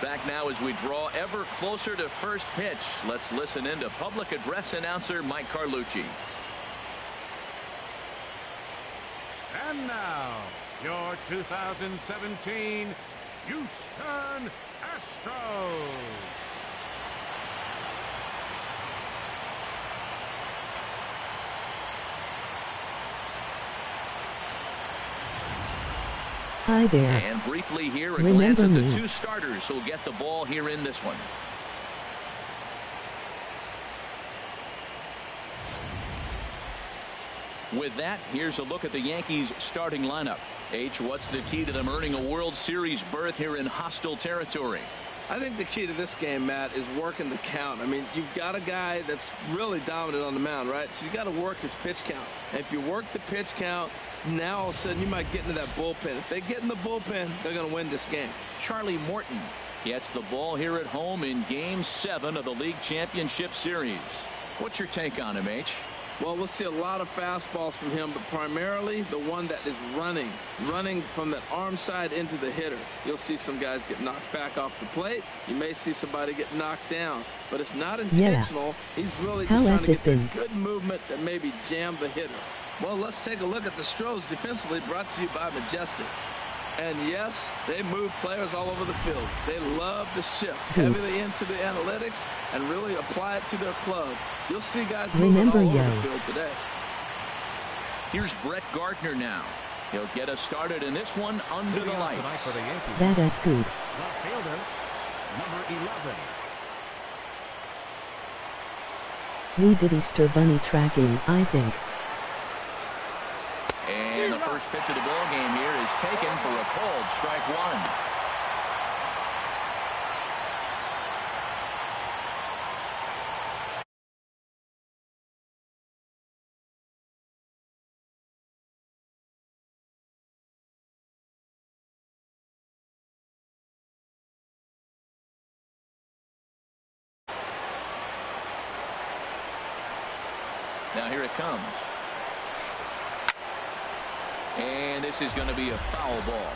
Back now as we draw ever closer to first pitch. Let's listen in to public address announcer Mike Carlucci. And now, your 2017 Houston Astros. Hi there. And briefly here, a Remember glance at the me. two starters who'll get the ball here in this one. With that, here's a look at the Yankees starting lineup. H, what's the key to them earning a World Series berth here in hostile territory? I think the key to this game, Matt, is working the count. I mean, you've got a guy that's really dominant on the mound, right? So you got to work his pitch count. And if you work the pitch count, now all of a sudden you might get into that bullpen. If they get in the bullpen, they're going to win this game. Charlie Morton gets the ball here at home in Game 7 of the League Championship Series. What's your take on him, H? Well, we'll see a lot of fastballs from him, but primarily the one that is running from that arm side into the hitter. You'll see some guys get knocked back off the plate. You may see somebody get knocked down, but it's not intentional. Yeah. He's really just trying to get the good movement that maybe jam the hitter. Well, let's take a look at the Astros defensively, brought to you by Majestic. And yes, they move players all over the field. They love to shift heavily into the analytics and really apply it to their club. You'll see guys moving all over the field today. Here's Brett Gardner now. He'll get us started in this one under the lights. That is good. Left fielder, number 11. We did Easter Bunny tracking, I think. And the first pitch of the ball game here is taken for a called strike one. Now here it comes. And this is going to be a foul ball.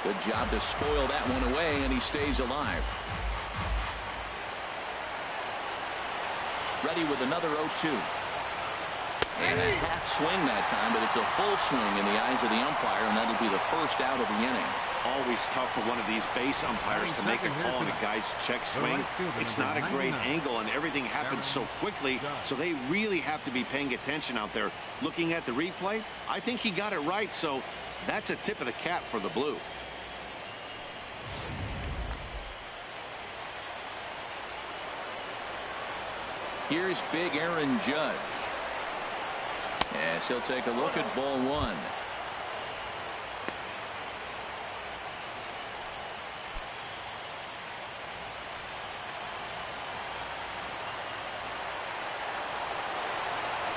Good job to spoil that one away, and he stays alive. Ready with another 0-2. And a half swing that time, but it's a full swing in the eyes of the umpire, and that'll be the first out of the inning. Always tough for one of these base umpires to make a call on a guy's check swing. It's not a great angle, and everything happens so quickly, so they really have to be paying attention out there. Looking at the replay, I think he got it right, so that's a tip of the cap for the Blue. Here's big Aaron Judge. Yes, he'll take a look at ball one.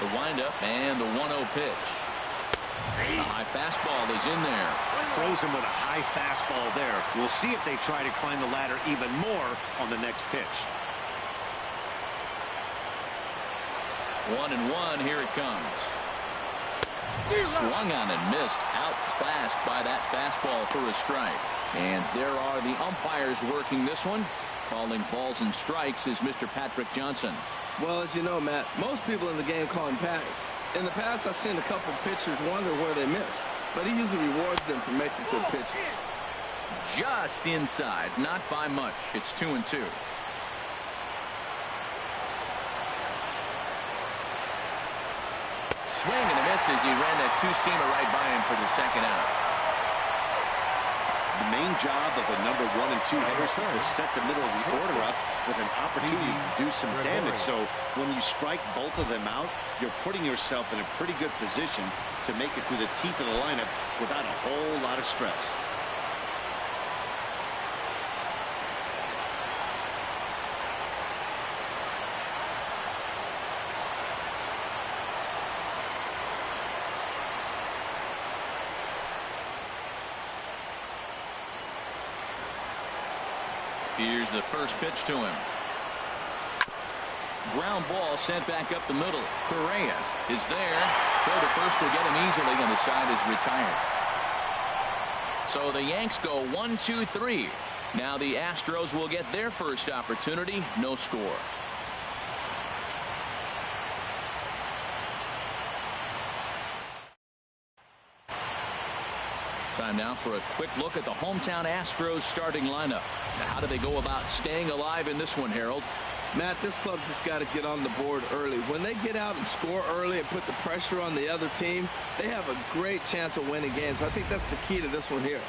The windup and the 1-0 pitch. The high fastball is in there. Throws him with a high fastball there. We'll see if they try to climb the ladder even more on the next pitch. 1-1, here it comes. Swung on and missed. Outclassed by that fastball for a strike. And there are the umpires working this one. Calling balls and strikes is Mr. Patrick Johnson. Well, as you know, Matt, most people in the game call him Patty. In the past, I've seen a couple pitchers wonder where they miss, but he usually rewards them for making good pitches. Just inside, not by much. It's 2-2. Swing and a miss as he ran that two-seamer right by him for the second out. The main job of the number 1 and 2 hitters is to set the middle of the order up with an opportunity to do some damage. So when you strike both of them out, you're putting yourself in a pretty good position to make it through the teeth of the lineup without a whole lot of stress. Here's the first pitch to him. ground ball sent back up the middle. Correa is there. Throw to first will get him easily, and the side is retired. So the Yanks go 1-2-3. Now the Astros will get their first opportunity. No score. Time now for a quick look at the hometown Astros starting lineup. Now, how do they go about staying alive in this one, Harold? Matt, this club just got to get on the board early. When they get out and score early and put the pressure on the other team, they have a great chance of winning games. I think that's the key to this one here.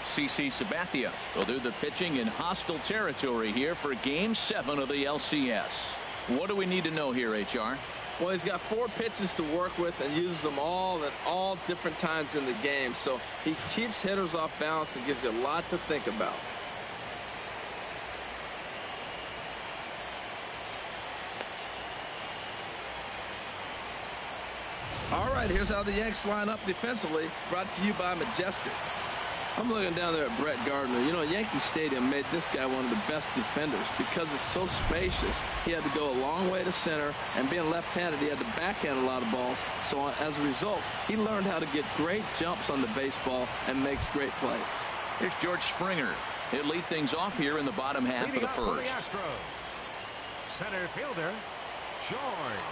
CC Sabathia will do the pitching in hostile territory here for Game 7 of the LCS. What do we need to know here, HR? Well, he's got 4 pitches to work with and uses them all at all different times in the game. So he keeps hitters off balance and gives you a lot to think about. All right, here's how the Yanks line up defensively, brought to you by Majestic. I'm looking down there at Brett Gardner. You know, Yankee Stadium made this guy one of the best defenders because it's so spacious. He had to go a long way to center, and being left-handed, he had to backhand a lot of balls. So as a result, he learned how to get great jumps on the baseball and makes great plays. Here's George Springer. He'll lead things off here in the bottom half of the first. Center fielder, George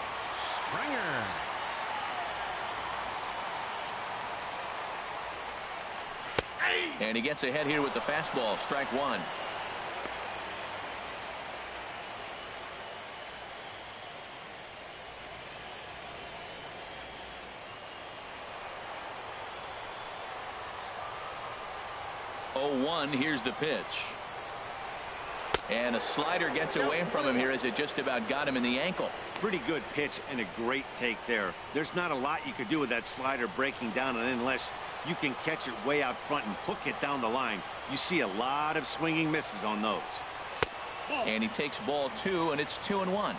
Springer. And he gets ahead here with the fastball. Strike one. Oh, 1. Here's the pitch. And a slider gets away from him here as it just about got him in the ankle. Pretty good pitch and a great take there. There's not a lot you could do with that slider breaking down, and unless you can catch it way out front and hook it down the line, you see a lot of swinging misses on those. And he takes ball 2, and it's 2-1.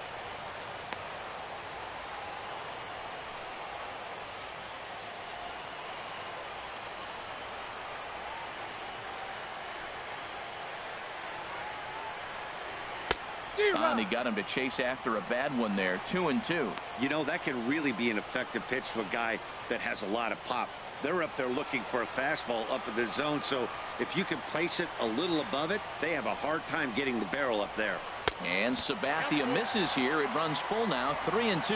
Finally got him to chase after a bad one there. 2-2. You know, that can really be an effective pitch to a guy that has a lot of pop. They're up there looking for a fastball up in the zone, so if you can place it a little above it, they have a hard time getting the barrel up there. And Sabathia misses here. It runs full now. 3-2.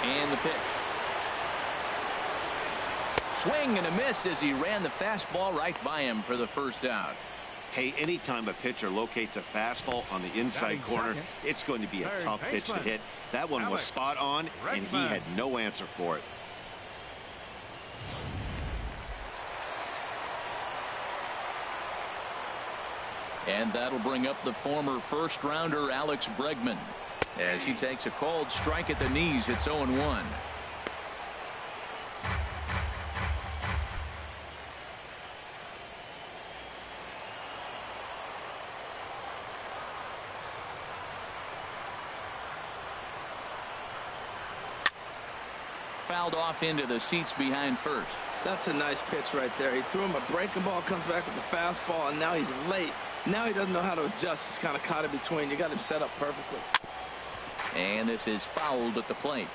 And the pitch. Swing and a miss as he ran the fastball right by him for the first out. Hey, anytime a pitcher locates a fastball on the inside corner, it's going to be a tough pitch to hit. That one was spot on, and he had no answer for it. And that'll bring up the former first-rounder Alex Bregman. As he takes a cold strike at the knees, it's 0-1. Fouled off into the seats behind first. That's a nice pitch right there. He threw him a breaking ball, comes back with the fastball, and now he's late. Now he doesn't know how to adjust. He's kind of caught in between. You got him set up perfectly. And this is fouled at the plate.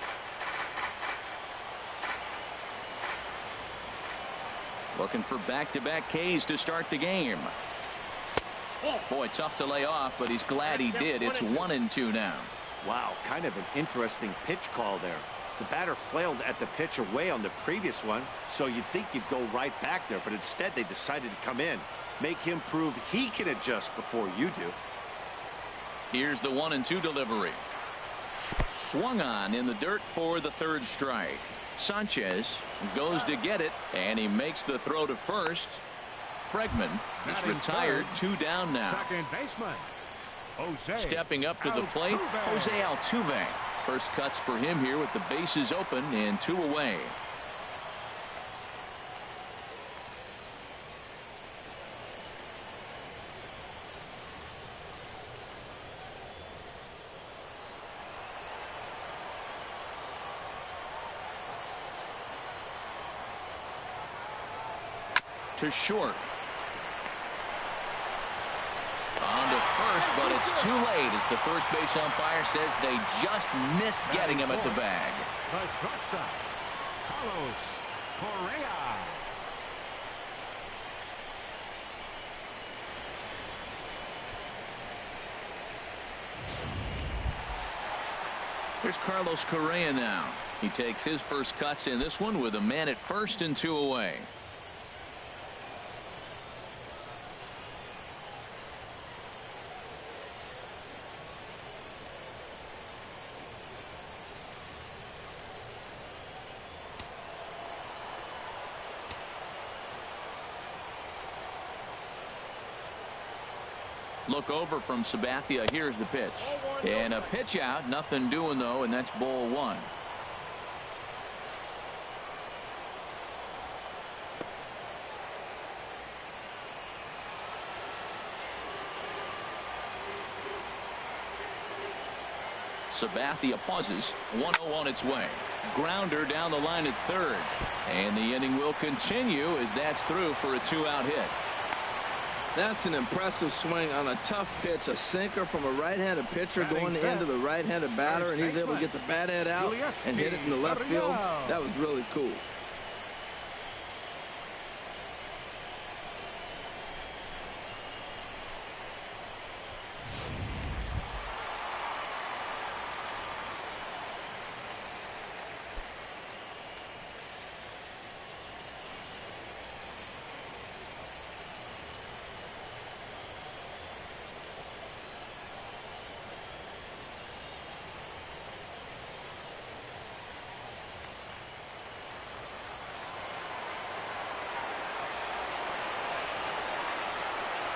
Looking for back-to-back Ks to start the game. Boy, tough to lay off, but he's glad he did. It's 1-2 now. Wow, kind of an interesting pitch call there. The batter flailed at the pitch away on the previous one, so you'd think you'd go right back there, but instead they decided to come in. Make him prove he can adjust before you do. Here's the 1-2 delivery. Swung on in the dirt for the third strike. Sanchez goes to get it, and he makes the throw to first. Bregman is retired. 2 down now. Second baseman, Jose. Stepping up to the plate, Jose Altuve. First cuts for him here with the bases open and 2 away. To short. but it's too late as the first base umpire says they just missed getting him at the bag. The shortstop, Carlos Correa. Here's Carlos Correa now. He takes his first cuts in this one with a man at first and 2 away. Look over from Sabathia. Here's the pitch. And a pitch out. Nothing doing, though, and that's ball 1. Sabathia pauses. 1-0 on its way. Grounder down the line at third. And the inning will continue as that's through for a 2-out hit. That's an impressive swing on a tough pitch. A sinker from a right-handed pitcher going into the right-handed batter, and he's able to get the bat head out and hit it in the left field. That was really cool.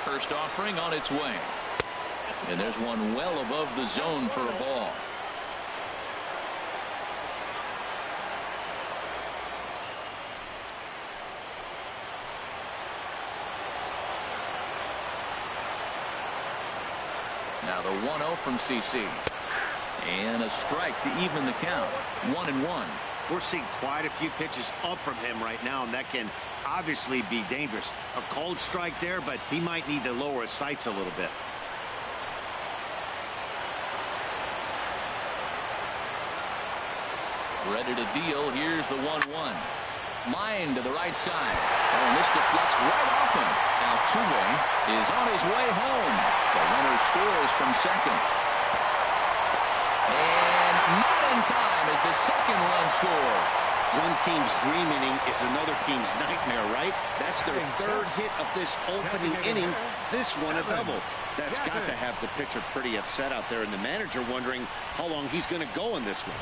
First offering on its way. And there's one well above the zone for a ball. Now the 1-0 from CC. And a strike to even the count. 1-1. We're seeing quite a few pitches up from him right now, and that can obviously be dangerous. A cold strike there, but he might need to lower his sights a little bit. Ready to deal. Here's the 1-1. Line to the right side. And this deflects right off him. Altuve is on his way home. The runner scores from second. And not in time as the second run scores. One team's dream inning is another team's nightmare, right? That's their third hit of this opening inning. This one a double. That's got to have the pitcher pretty upset out there, and the manager wondering how long he's going to go in this one.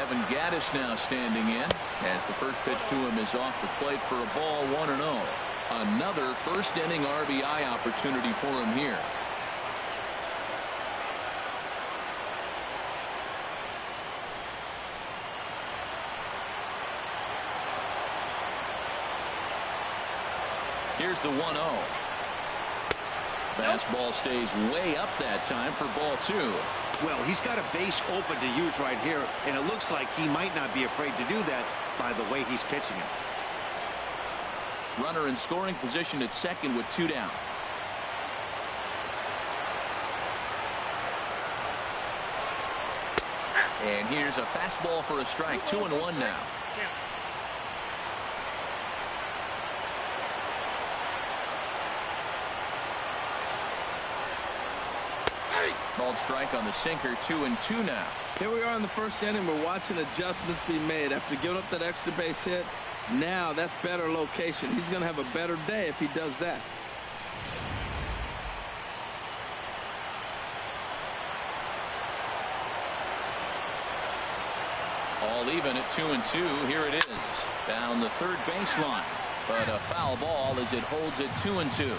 Evan Gattis now standing in as the first pitch to him is off the plate for a ball. 1-0. Another first inning RBI opportunity for him here. Here's the 1-0. Fastball stays way up that time for ball 2. Well, he's got a base open to use right here, and it looks like he might not be afraid to do that by the way he's pitching it. Runner in scoring position at second with 2 down. And here's a fastball for a strike. 2-1 now. Called strike on the sinker. 2-2 now. Here we are in the first inning. We're watching adjustments be made after giving up that extra base hit. Now that's better location. He's going to have a better day if he does that. All even at 2-2. Here it is. Down the third baseline. But a foul ball as it holds it 2-2.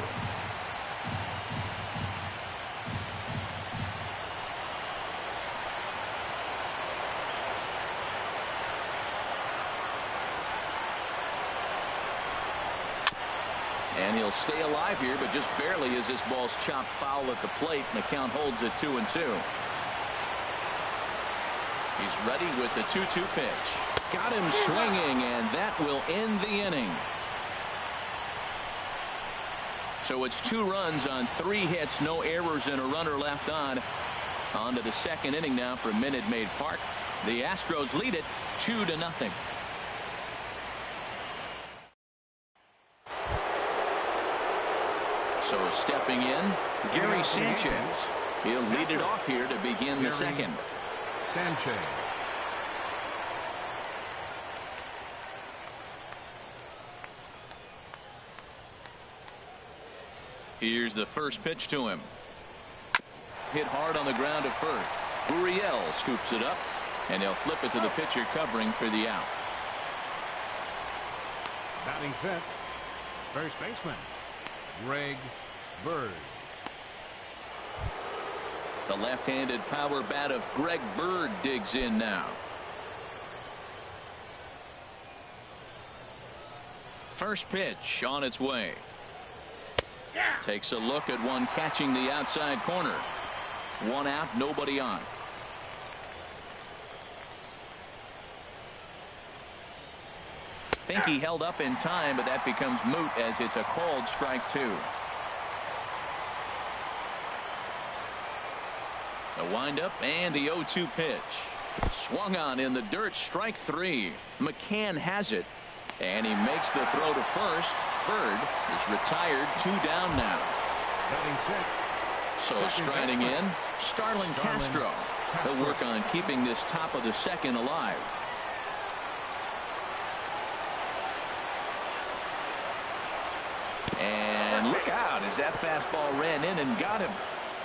And he'll stay alive here, but just barely as this ball's chopped foul at the plate, and the count holds at 2-2. He's ready with the 2-2 pitch. Got him swinging, and that will end the inning. So it's 2 runs on 3 hits, no errors, and a runner left on. On to the second inning now from Minute Maid Park. The Astros lead it 2-0. So stepping in, Gary Sanchez. He'll lead it off here to begin the second. Sanchez. Here's the first pitch to him. Hit hard on the ground at first. Uriel scoops it up, and he'll flip it to the pitcher covering for the out. Batting fifth, first baseman, Greg Bird. The left-handed power bat of Greg Bird digs in now. First pitch on its way. Takes a look at one catching the outside corner. 1 out, nobody on. Think he held up in time, but that becomes moot as it's a called strike 2. The windup and the 0-2 pitch. Swung on in the dirt, strike 3. McCann has it, and he makes the throw to first. Bird is retired, 2 down now. Batting sixth. So striding in, Starlin Castro. He'll work on keeping this top of the second alive. And look out as that fastball ran in and got him.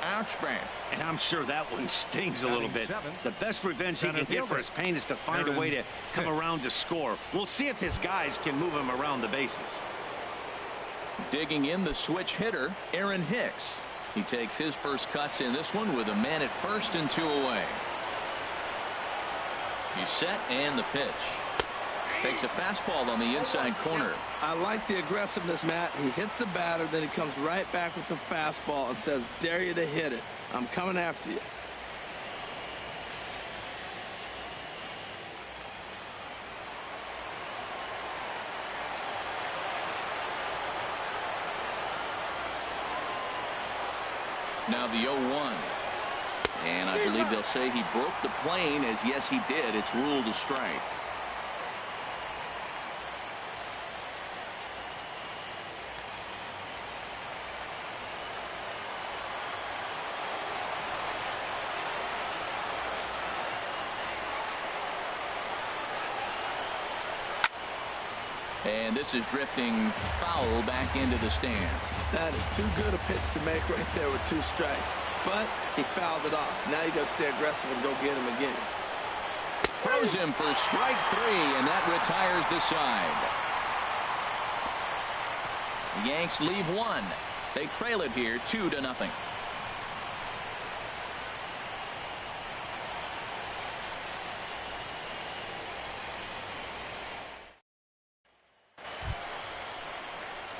Ouch, man. And I'm sure that one stings a little bit. The best revenge he can get for his pain is to find a way to come around to score. We'll see if his guys can move him around the bases. Digging in, the switch hitter, Aaron Hicks. He takes his first cuts in this one with a man at first and 2 away. He's set, and the pitch. Takes a fastball on the inside corner. I like the aggressiveness, Matt. He hits the batter, then he comes right back with the fastball and says, dare you to hit it. I'm coming after you. Now the 0-1. And I believe they'll say he broke the plane, as yes, he did. It's ruled a strike. And this is drifting foul back into the stands. That is too good a pitch to make right there with 2 strikes. But he fouled it off. Now you got to stay aggressive and go get him again. Throws him for strike 3, and that retires the side. The Yanks leave 1. They trail it here 2-0.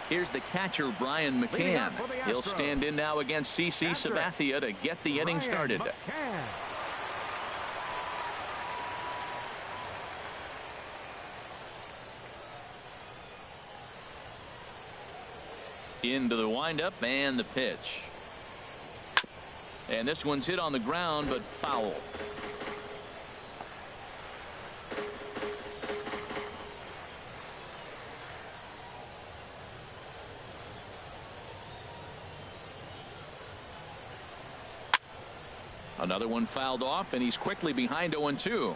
Here's the catcher, Brian McCann. He'll stand in now against CC Sabathia to get the inning started. Into the windup and the pitch. And this one's hit on the ground, but foul. Another one fouled off, and he's quickly behind 0-2.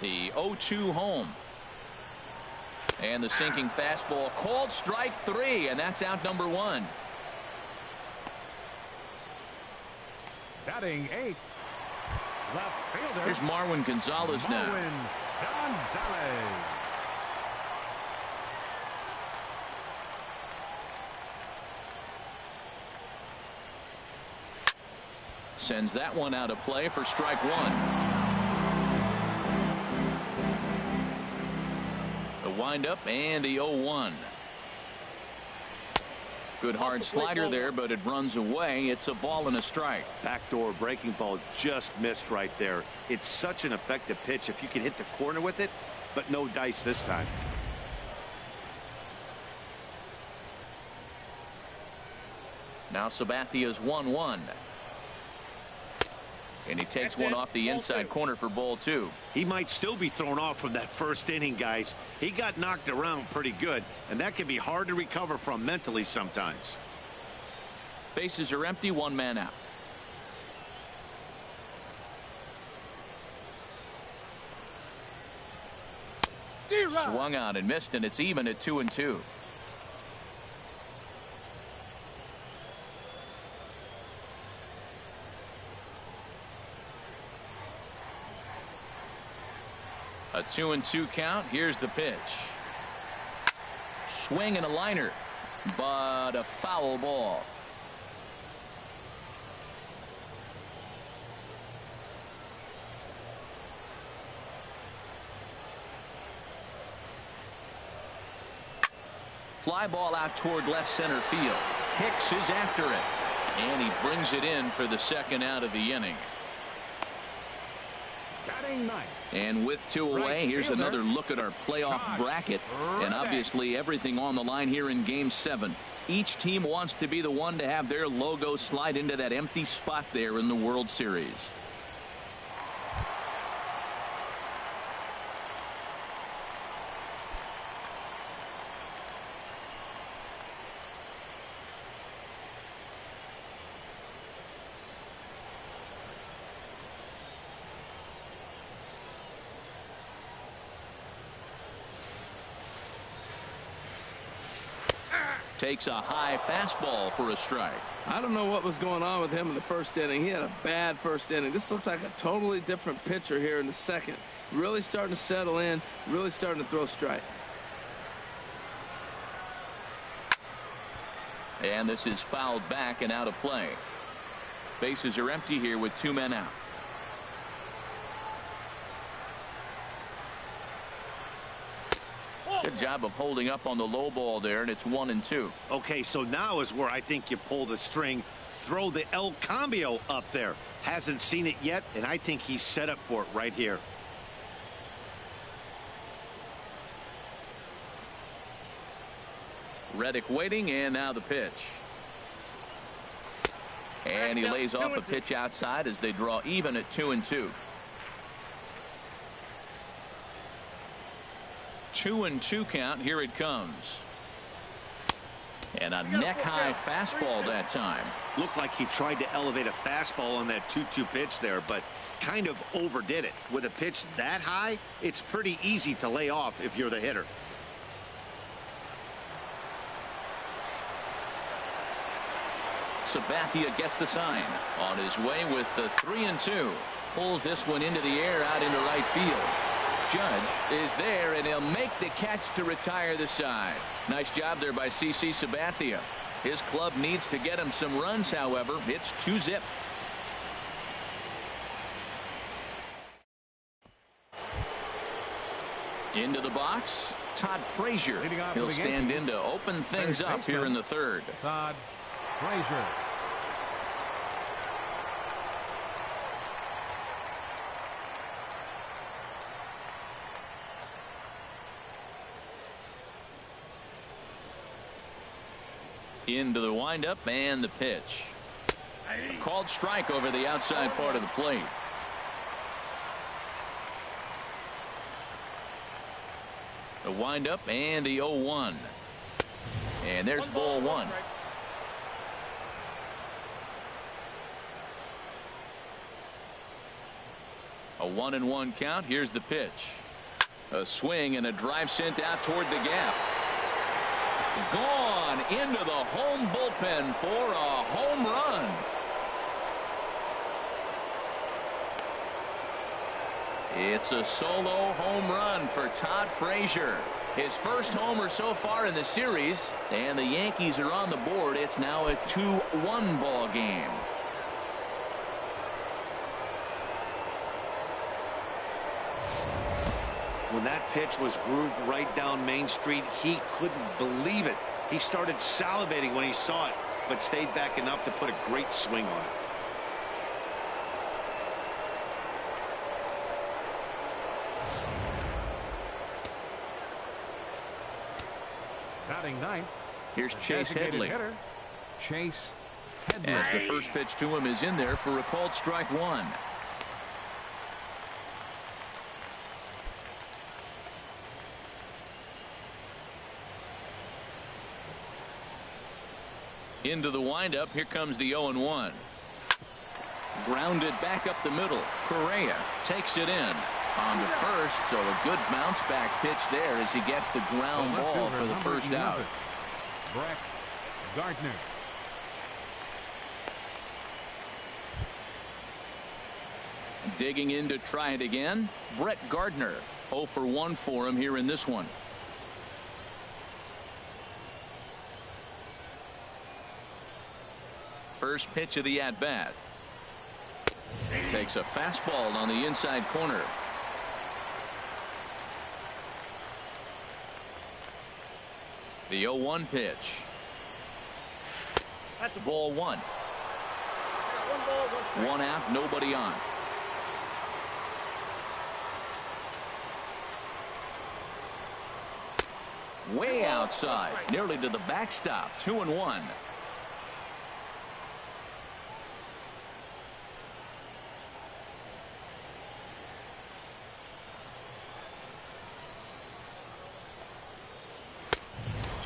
The 0-2 home. And the sinking fastball called strike 3, and that's out number 1. Batting 8th, left fielder. Here's Marwin Gonzalez now. Gonzalez. Sends that one out of play for strike 1. The windup and the 0-1. Good hard slider there, but it runs away. It's a ball and a strike. Backdoor breaking ball just missed right there. It's such an effective pitch if you can hit the corner with it, but no dice this time. Now Sabathia's 1-1. And he takes one off the inside corner for ball 2. He might still be thrown off from that first inning, guys. He got knocked around pretty good, and that can be hard to recover from mentally sometimes. Bases are empty, 1 man out. Swung on and missed, and it's even at 2-2. A 2-2 count. Here's the pitch. Swing and a liner, but a foul ball. Fly ball out toward left center field. Hicks is after it, and he brings it in for the second out of the inning. And with 2 away, here's another look at our playoff bracket. And obviously everything on the line here in Game 7. Each team wants to be the one to have their logo slide into that empty spot there in the World Series. Takes a high fastball for a strike. I don't know what was going on with him in the first inning. He had a bad first inning. This looks like a totally different pitcher here in the second. Really starting to settle in, really starting to throw strikes. And this is fouled back and out of play. Bases are empty here with 2 men out. Good job of holding up on the low ball there, and it's 1-2. Okay, so now is where I think you pull the string. Throw the El Cambio up there. Hasn't seen it yet, and I think he's set up for it right here. Reddick waiting, and now the pitch. And he lays off a pitch outside as they draw even at 2-2. 2-2 count. Here it comes. And a neck-high fastball that time. Looked like he tried to elevate a fastball on that 2-2 pitch there, but kind of overdid it. With a pitch that high, it's pretty easy to lay off if you're the hitter. Sabathia gets the sign. On his way with the 3-2. Pulls this one into the air out into right field. Judge is there, and he'll make the catch to retire the side. Nice job there by CC Sabathia. His club needs to get him some runs, however. It's 2-0. Into the box, Todd Frazier. He'll stand in to open things up here in the third. Todd Frazier. Into the windup and the pitch. A called strike over the outside part of the plate. The windup and the 0-1. And there's ball 1. A 1-1 count. Here's the pitch. A swing and a drive sent out toward the gap. Gone into the home bullpen for a home run. It's a solo home run for Todd Frazier. His first homer so far in the series, and the Yankees are on the board. It's now a 2-1 ball game. When that pitch was grooved right down Main Street, he couldn't believe it. He started salivating when he saw it, but stayed back enough to put a great swing on it. Batting ninth. Here's Chase Headley. Chase Headley. As the first pitch to him is in there for a called strike one. Into the windup. Here comes the 0-1. Grounded back up the middle. Correa takes it in on to first, so a good bounce back pitch there as he gets the ground ball for the first out. Brett Gardner. Digging in to try it again. Brett Gardner. 0 for 1 for him here in this one. First pitch of the at-bat. Takes a fastball on the inside corner. The 0-1 pitch. That's a ball one. One out, nobody on. Way outside, nearly to the backstop. 2-1.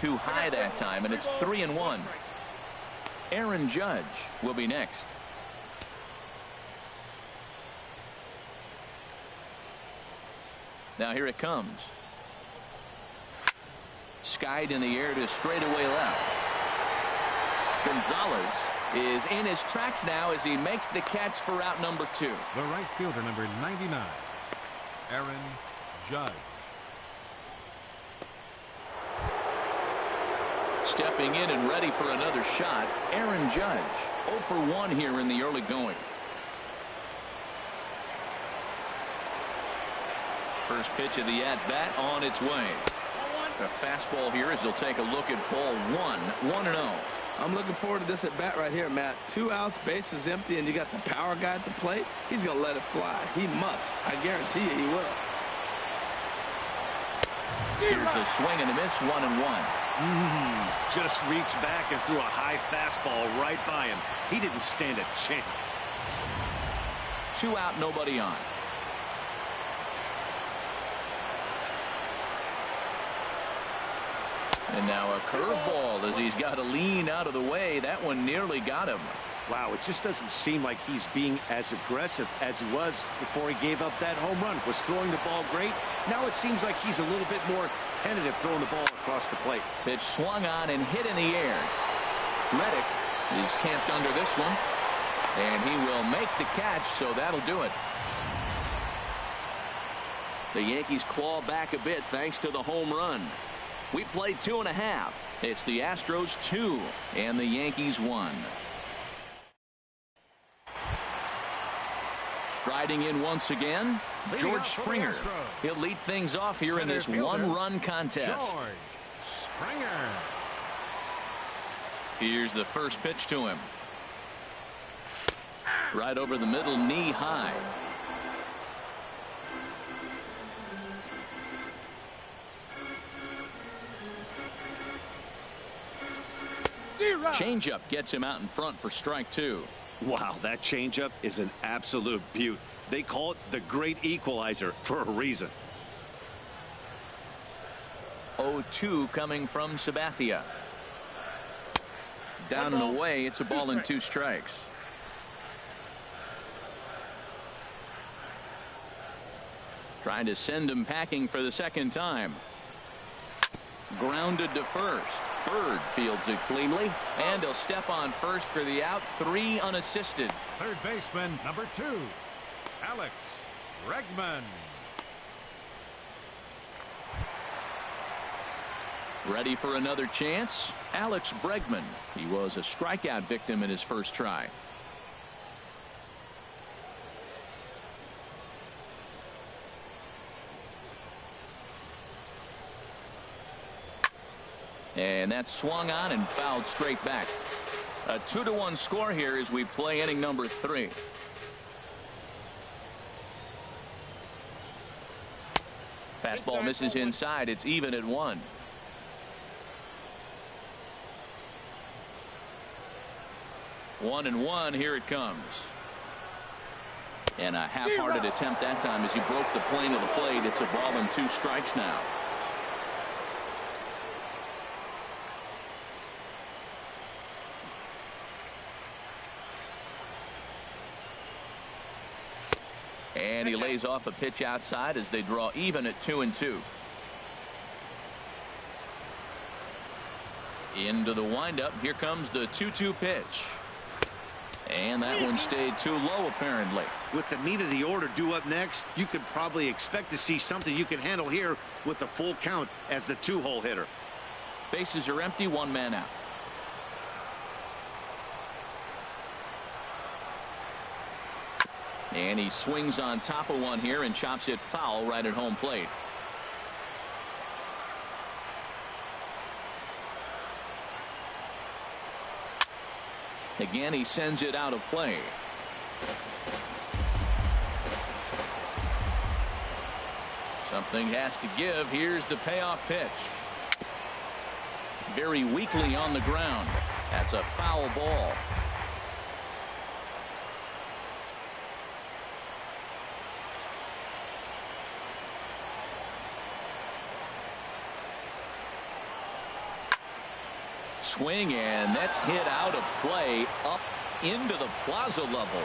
Too high that time, and it's 3-1. Aaron Judge will be next. Now here it comes. Skied in the air to straightaway left. Gonzalez is in his tracks now as he makes the catch for out number 2. The right fielder, number 99, Aaron Judge. Stepping in and ready for another shot, Aaron Judge. 0 for 1 here in the early going. First pitch of the at-bat on its way. A fastball here as he'll take a look at ball 1. 1-0. I'm looking forward to this at bat right here, Matt. 2 outs, bases empty, and you got the power guy at the plate. He's going to let it fly. He must. I guarantee you he will. Here's a swing and a miss. 1-1. Just reached back and threw a high fastball right by him. He didn't stand a chance. 2 out, nobody on. And now a curveball as he's got to lean out of the way. That one nearly got him. Wow, it just doesn't seem like he's being as aggressive as he was before he gave up that home run. Was throwing the ball great. Now it seems like he's a little bit more tentative throwing the ball across the plate. Pitch swung on and hit in the air. Reddick is camped under this one. And he will make the catch, so that'll do it. The Yankees claw back a bit thanks to the home run. We played 2.5. It's the Astros 2 and the Yankees 1. Striding in once again, George Springer. He'll lead things off here in this one-run contest. George Springer. Here's the first pitch to him. Right over the middle, knee high. Changeup gets him out in front for strike 2. Wow, that changeup is an absolute beaut. They call it the great equalizer for a reason. 0-2 coming from Sabathia. Down and away, it's a ball and 2 strikes. Trying to send him packing for the second time. Grounded to first. Bird fields it cleanly, and he'll step on first for the out. 3 unassisted. Third baseman, number 2, Alex Bregman. Ready for another chance? Alex Bregman. He was a strikeout victim in his first try. And that's swung on and fouled straight back. A 2-1 score here as we play inning number 3. Fastball misses inside. It's even at 1. One and one. Here it comes. And a half-hearted attempt that time as he broke the plane of the plate. It's a ball and 2 strikes now. And he lays off a pitch outside as they draw even at 2-2. Into the windup. Here comes the 2-2 pitch. And that one stayed too low, apparently. With the meat of the order due up next, you could probably expect to see something you can handle here with the full count as the 2-hole hitter. Bases are empty, 1 man out. And he swings on top of one here and chops it foul right at home plate. Again, he sends it out of play. Something has to give. Here's the payoff pitch. Very weakly on the ground. That's a foul ball. Swing, and that's hit out of play up into the plaza level.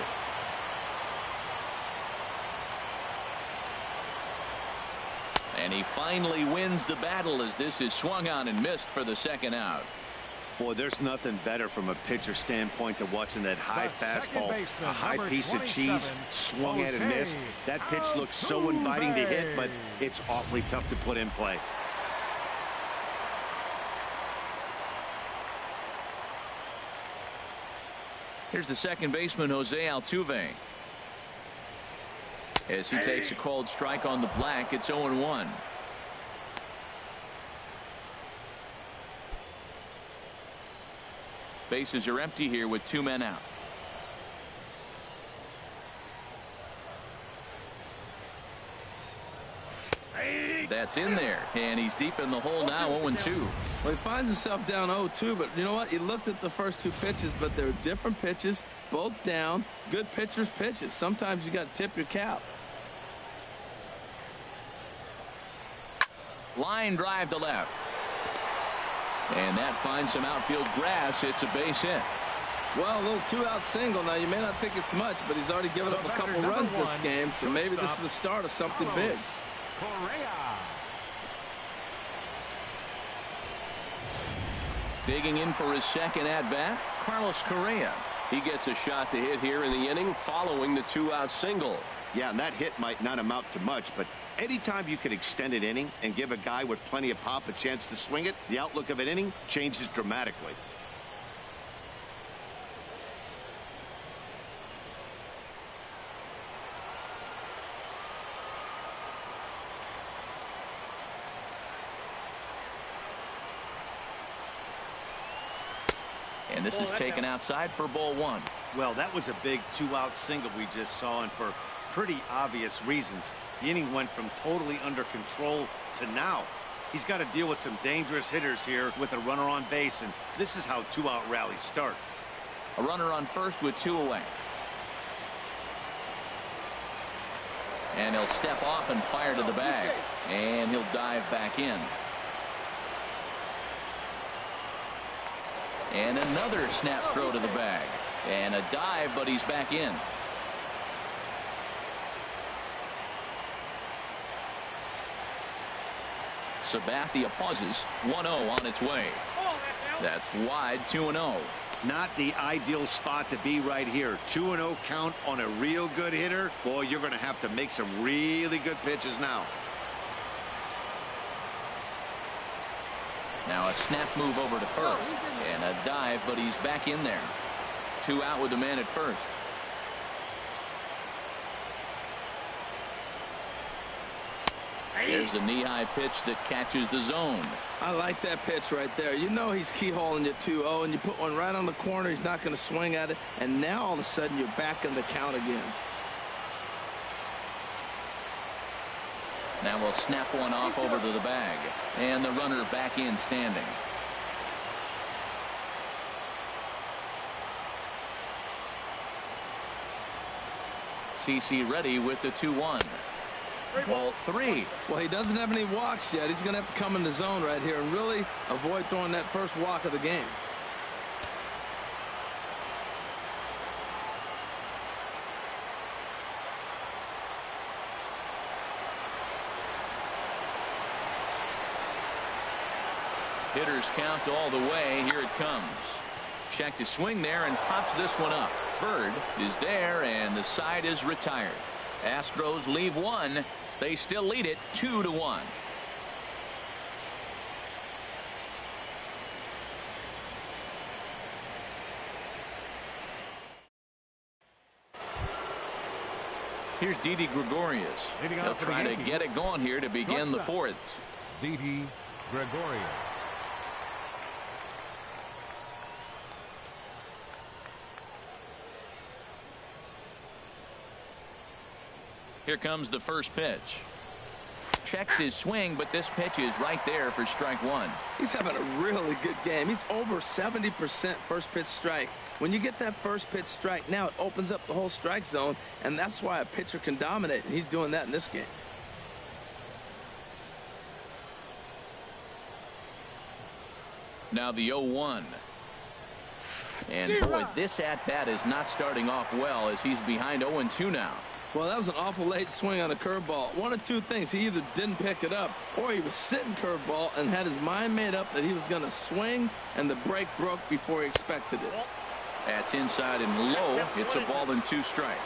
And he finally wins the battle as this is swung on and missed for the 2nd out. Boy, there's nothing better from a pitcher standpoint than watching that high fastball, a high piece of cheese, swung at and missed. That pitch looks so inviting to hit, but it's awfully tough to put in play. Here's the second baseman, Jose Altuve. As he takes a called strike on the black, it's 0-1. Bases are empty here with 2 men out. That's in there, and he's deep in the hole now, 0-2. Well, he finds himself down 0-2, but you know what? He looked at the first 2 pitches, but they're different pitches, both down. Good pitchers' pitches. Sometimes you got to tip your cap. Line drive to left. And that finds some outfield grass. It's a base hit. Well, a little 2-out single. Now, you may not think it's much, but he's already given up a couple runs this game, so maybe this is the start of something big. Digging in for his second at-bat, Carlos Correa. He gets a shot to hit here in the inning following the 2-out single. Yeah, and that hit might not amount to much, but anytime you can extend an inning and give a guy with plenty of pop a chance to swing it, the outlook of an inning changes dramatically. And this is taken outside for ball 1. Well, that was a big 2-out single we just saw, and for pretty obvious reasons. The inning went from totally under control to now. He's got to deal with some dangerous hitters here with a runner on base, and this is how 2-out rallies start. A runner on first with 2 away. And he'll step off and fire to the bag. And he'll dive back in. And another snap throw to the bag. And a dive, but he's back in. Sabathia pauses. 1-0 on its way. That's wide. 2-0. Not the ideal spot to be right here. 2-0 count on a real good hitter. Boy, you're going to have to make some really good pitches now. Now a snap move over to first. And a dive, but he's back in there. 2 out with the man at first. There's a knee-high pitch that catches the zone. I like that pitch right there. You know he's keyholing you 2-0, and you put one right on the corner. He's not going to swing at it, and now all of a sudden you're back in the count again. Now we'll snap one off over to the bag, and the runner back in standing. CC ready with the 2-1. Ball 3. Well, he doesn't have any walks yet. He's going to have to come in the zone right here and really avoid throwing that first walk of the game. Hitters count all the way. Here it comes. Check to swing there and pops this one up. Bird is there, and the side is retired. Astros leave one. They still lead it 2-1. Here's Didi Gregorius. They'll try to get it going here to begin the fourth. Didi Gregorius. Here comes the first pitch. Checks his swing, but this pitch is right there for strike one. He's having a really good game. He's over 70% first pitch strike. When you get that first pitch strike, now it opens up the whole strike zone, and that's why a pitcher can dominate, and he's doing that in this game. Now the 0-1. And boy, this at-bat is not starting off well as he's behind 0-2 now. Well, that was an awful late swing on a curveball. One of two things. He either didn't pick it up or he was sitting curveball and had his mind made up that he was going to swing, and the break broke before he expected it. That's inside and low. It's a ball and 2 strikes.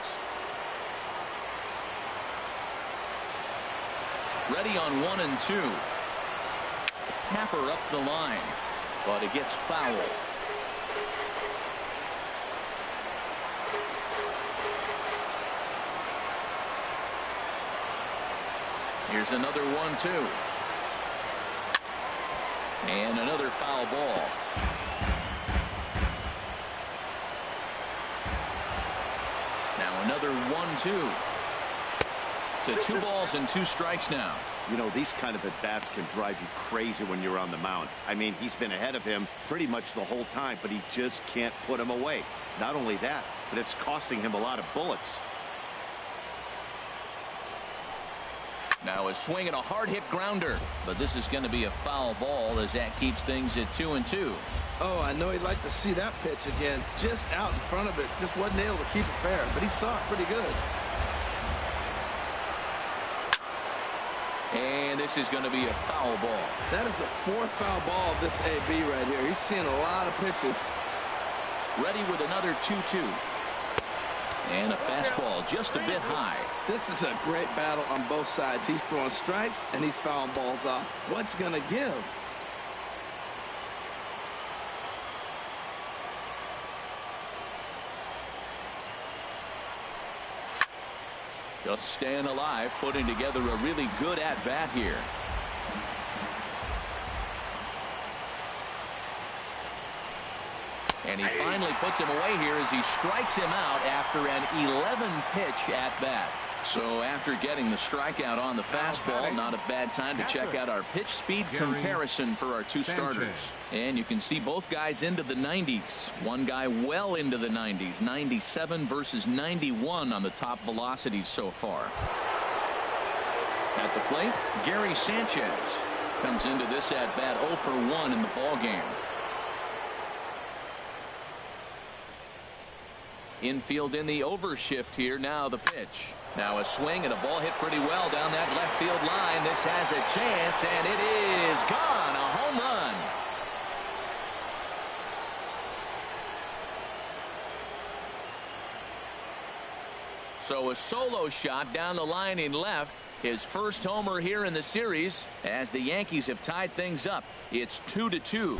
Ready on 1 and 2. Tapper up the line, but it gets foul. Here's another 1-2. And another foul ball. Now another 1-2. To 2 balls and 2 strikes now. You know, these kind of at-bats can drive you crazy when you're on the mound. I mean, he's been ahead of him pretty much the whole time, but he just can't put him away. Not only that, but it's costing him a lot of bullets. Now a swing and a hard hit grounder, but this is going to be a foul ball as that keeps things at 2-2. Oh, I know he'd like to see that pitch again. Just out in front of it. Just wasn't able to keep it fair, but he saw it pretty good. And this is going to be a foul ball. That is the 4th foul ball of this AB right here. He's seeing a lot of pitches. Ready with another 2-2. And a fastball just a bit high. This is a great battle on both sides. He's throwing strikes and he's fouling balls off. What's going to give? Just staying alive, putting together a really good at-bat here. And he finally puts him away here as he strikes him out after an 11-pitch at-bat. So after getting the strikeout on the fastball, not a bad time to check out our pitch speed comparison for our 2 starters. And you can see both guys into the 90s. One guy well into the 90s, 97 versus 91 on the top velocities so far. At the plate, Gary Sanchez comes into this at-bat 0 for 1 in the ballgame. Infield in the overshift here. Now the pitch. Now a swing and a ball hit pretty well down that left field line. This has a chance, and it is gone. A home run. So a solo shot down the line in left. His first homer here in the series as the Yankees have tied things up. It's 2-2.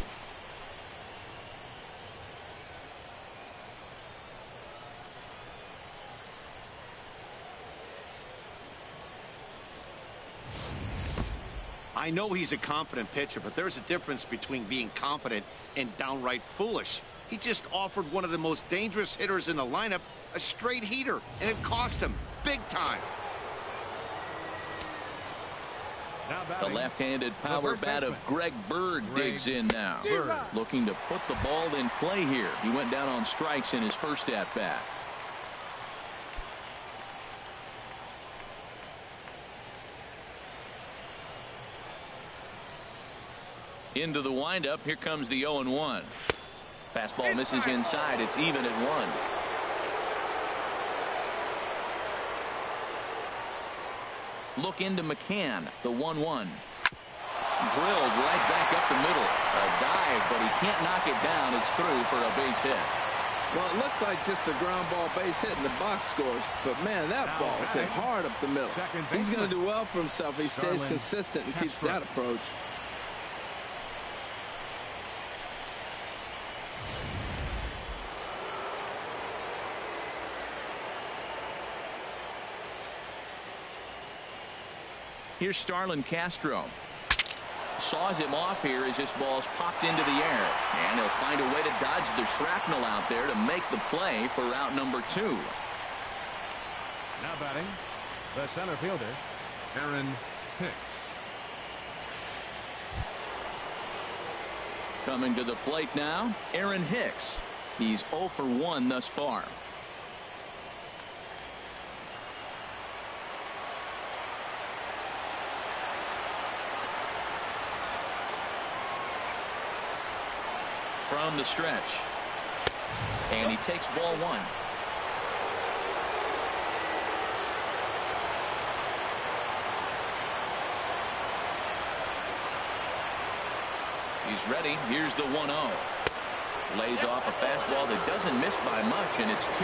I know he's a confident pitcher, but there's a difference between being confident and downright foolish. He just offered one of the most dangerous hitters in the lineup a straight heater, and it cost him big time. The left-handed power bat of Greg Bird digs in now. Looking to put the ball in play here. He went down on strikes in his first at-bat. Into the windup. Here comes the 0-1. Fastball misses inside. It's even at 1. Look into McCann, the 1-1. Drilled right back up the middle. A dive, but he can't knock it down. It's through for a base hit. Well, it looks like just a ground ball base hit in the box scores. But, man, that ball is hit hard up the middle. He's going to do well for himself. He stays consistent and keeps that approach. Here's Starlin Castro. Saws him off here as this ball's popped into the air. And he'll find a way to dodge the shrapnel out there to make the play for out number 2. Now batting, the center fielder, Aaron Hicks. Coming to the plate now, Aaron Hicks. He's 0 for 1 thus far. From the stretch. And he takes ball 1. He's ready. Here's the 1-0. Lays off a fastball that doesn't miss by much, and it's 2-0.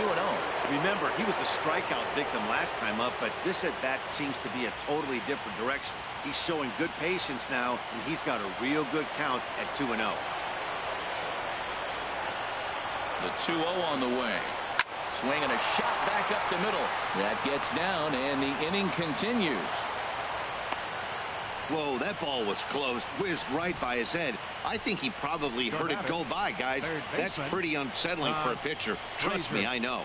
Remember, he was a strikeout victim last time up, but this at bat seems to be a totally different direction. He's showing good patience now, and he's got a real good count at 2-0. The 2-0 on the way. Swinging a shot back up the middle. That gets down, and the inning continues. Whoa, that ball was close. Whizzed right by his head. I think he probably heard it go by, guys. That's pretty unsettling for a pitcher. Trust me, I know.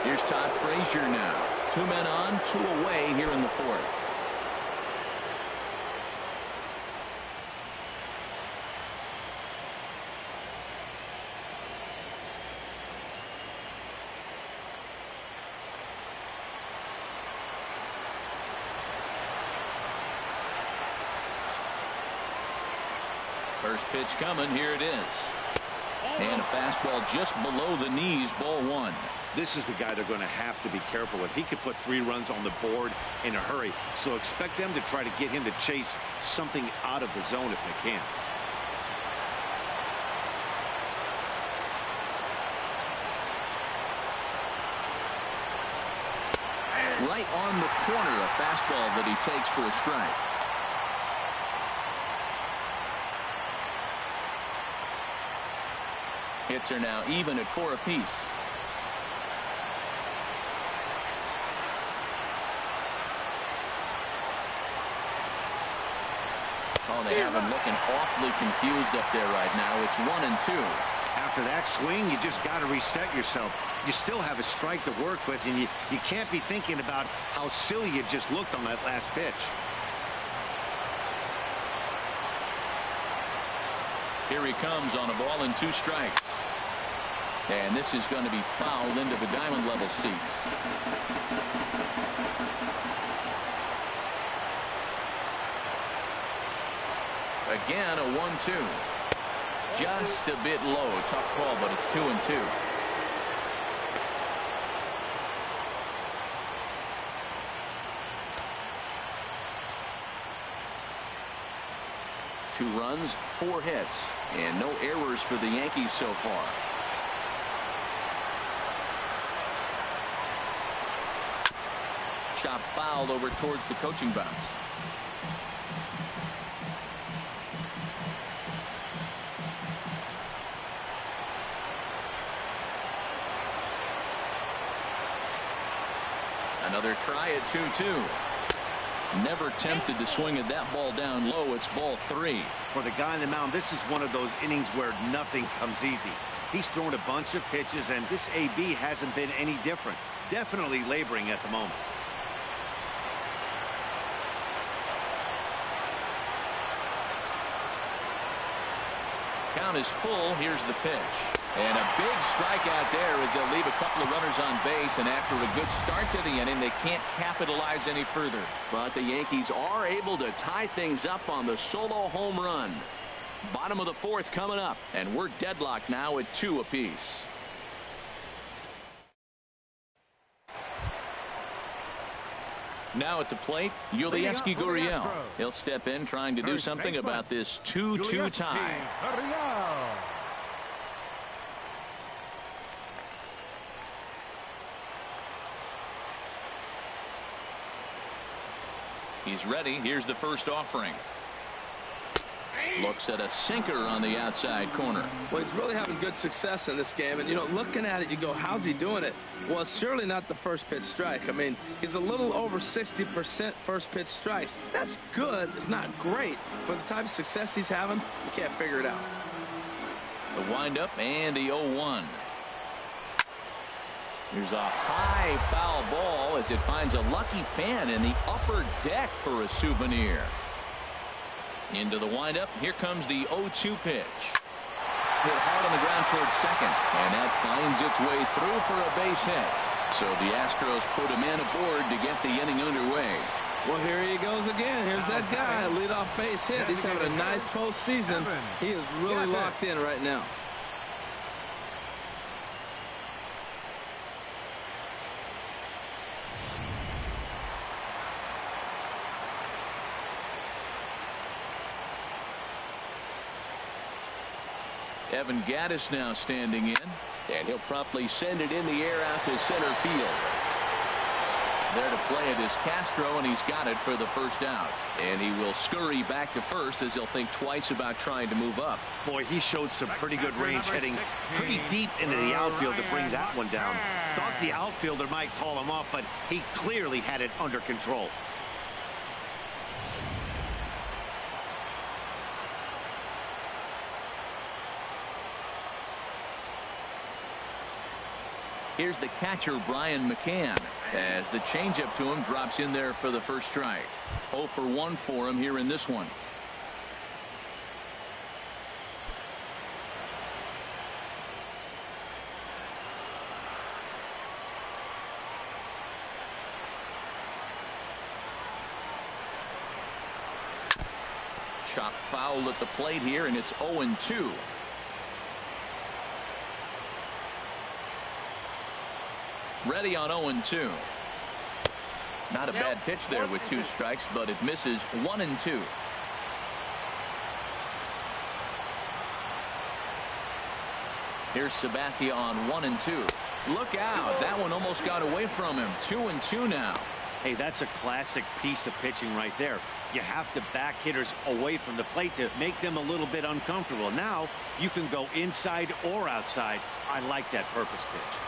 Here's Todd Frazier now. 2 men on, 2 away here in the 4th. First pitch coming. Here it is. And a fastball just below the knees. Ball 1. This is the guy they're going to have to be careful with. He could put 3 runs on the board in a hurry. So expect them to try to get him to chase something out of the zone if they can. Right on the corner, a fastball that he takes for a strike. Hits are now even at 4 apiece. Oh, they have him looking awfully confused up there right now. It's 1-2. After that swing, you just got to reset yourself. You still have a strike to work with, and you can't be thinking about how silly you just looked on that last pitch. Here he comes on a ball and 2 strikes. And this is going to be fouled into the diamond level seats. Again, a 1-2. Just a bit low. Tough call, but it's 2-2. Two runs, 4 hits, and no errors for the Yankees so far. Chop fouled over towards the coaching box. Another try at 2-2. Never tempted to swing at that ball down low. It's ball 3. For the guy on the mound, this is one of those innings where nothing comes easy. He's thrown a bunch of pitches, and this AB hasn't been any different. Definitely laboring at the moment. Count is full. Here's the pitch. And a big strikeout there as they'll leave a couple of runners on base, and after a good start to the inning, they can't capitalize any further. But the Yankees are able to tie things up on the solo home run. Bottom of the 4th coming up, and we're deadlocked now at 2 apiece. Now at the plate, Yulieski Gurriel. He'll step in trying to do something about this 2-2 tie. He's ready. Here's the first offering. Looks at a sinker on the outside corner. Well, he's really having good success in this game. And, you know, looking at it, you go, how's he doing it? Well, it's surely not the first pitch strike. I mean, he's a little over 60% first pitch strikes. That's good. It's not great. For the type of success he's having, you can't figure it out. The windup and the 0-1. Here's a high foul ball as it finds a lucky fan in the upper deck for a souvenir. Into the windup. Here comes the 0-2 pitch. Hit hard on the ground towards second, and that finds its way through for a base hit. So the Astros put a man aboard to get the inning underway. Well, here he goes again. Here's that guy, leadoff base hit. He's having a nice postseason. He is really locked in right now. Evan Gattis now standing in, and he'll promptly send it in the air out to center field. There to play it is Castro, and he's got it for the first out. And he will scurry back to first as he'll think twice about trying to move up. Boy, he showed some pretty good range, heading pretty deep into the outfield to bring that one down. Thought the outfielder might call him off, but he clearly had it under control. Here's the catcher, Brian McCann, as the changeup to him drops in there for the first strike. 0 for 1 for him here in this one. Chop foul at the plate here, and it's 0-2. Ready on 0-2. Not a bad pitch there with 2 strikes, but it misses 1-2. Here's Sabathia on 1-2. Look out. That one almost got away from him. 2-2 now. Hey, that's a classic piece of pitching right there. You have to back hitters away from the plate to make them a little bit uncomfortable. Now you can go inside or outside. I like that purpose pitch.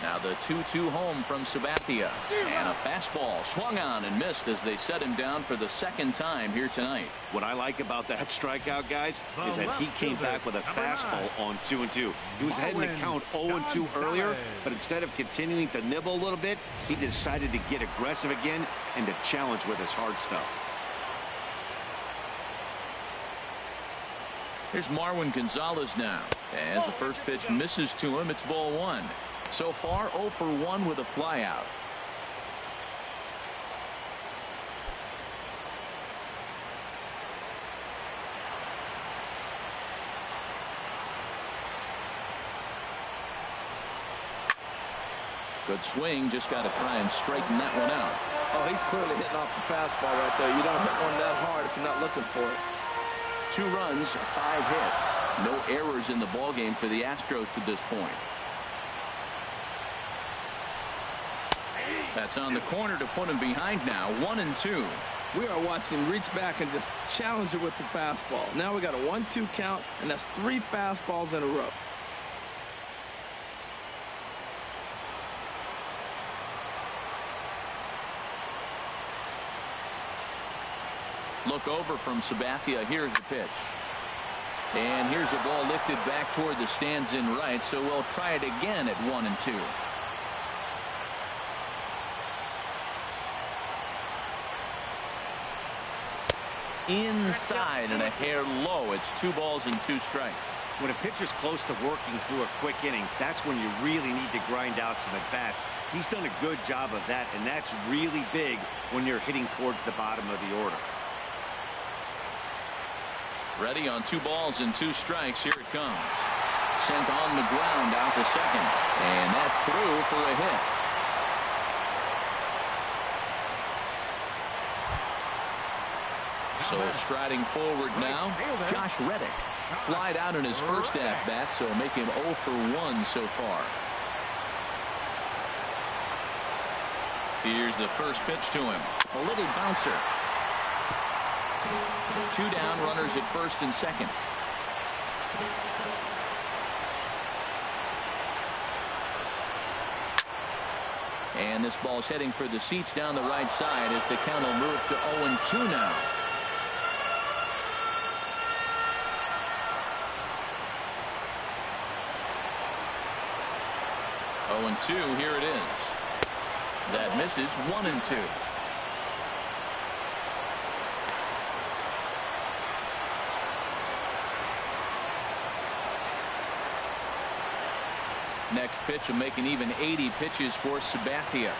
Now the 2-2 home from Sabathia, and a fastball swung on and missed as they set him down for the second time here tonight. What I like about that strikeout, guys, is that he came back with a fastball on 2-2. He was heading to count 0-2 earlier, but instead of continuing to nibble a little bit, he decided to get aggressive again and to challenge with his hard stuff. Here's Marwin Gonzalez now. As the first pitch misses to him, it's ball 1. So far, 0 for 1 with a flyout. Good swing, just got to try and straighten that one out. Oh, he's clearly hitting off the fastball right there. You don't hit one that hard if you're not looking for it. 2 runs, 5 hits. No errors in the ballgame for the Astros to this point. That's on the corner to put him behind now. 1-2. We are watching him reach back and just challenge it with the fastball. Now we got a 1-2 count, and that's 3 fastballs in a row. Look over from Sabathia. Here's the pitch. And here's a ball lifted back toward the stands in right, so we'll try it again at 1-2. Inside and a hair low. It's 2 balls and 2 strikes. When a pitcher's close to working through a quick inning, that's when you really need to grind out some at-bats. He's done a good job of that, and that's really big when you're hitting towards the bottom of the order. Ready on 2 balls and 2 strikes. Here it comes. Sent on the ground out to second. And that's through for a hit. So striding forward now, Josh Reddick. Flied out in his first at-bat, so make him 0 for 1 so far. Here's the first pitch to him. A little bouncer. 2 down, runners at first and second. And this ball's heading for the seats down the right side as the count will move to 0-2 now. 0-2, here it is. That misses. 1-2. Next pitch will make an even 80 pitches for Sabathia.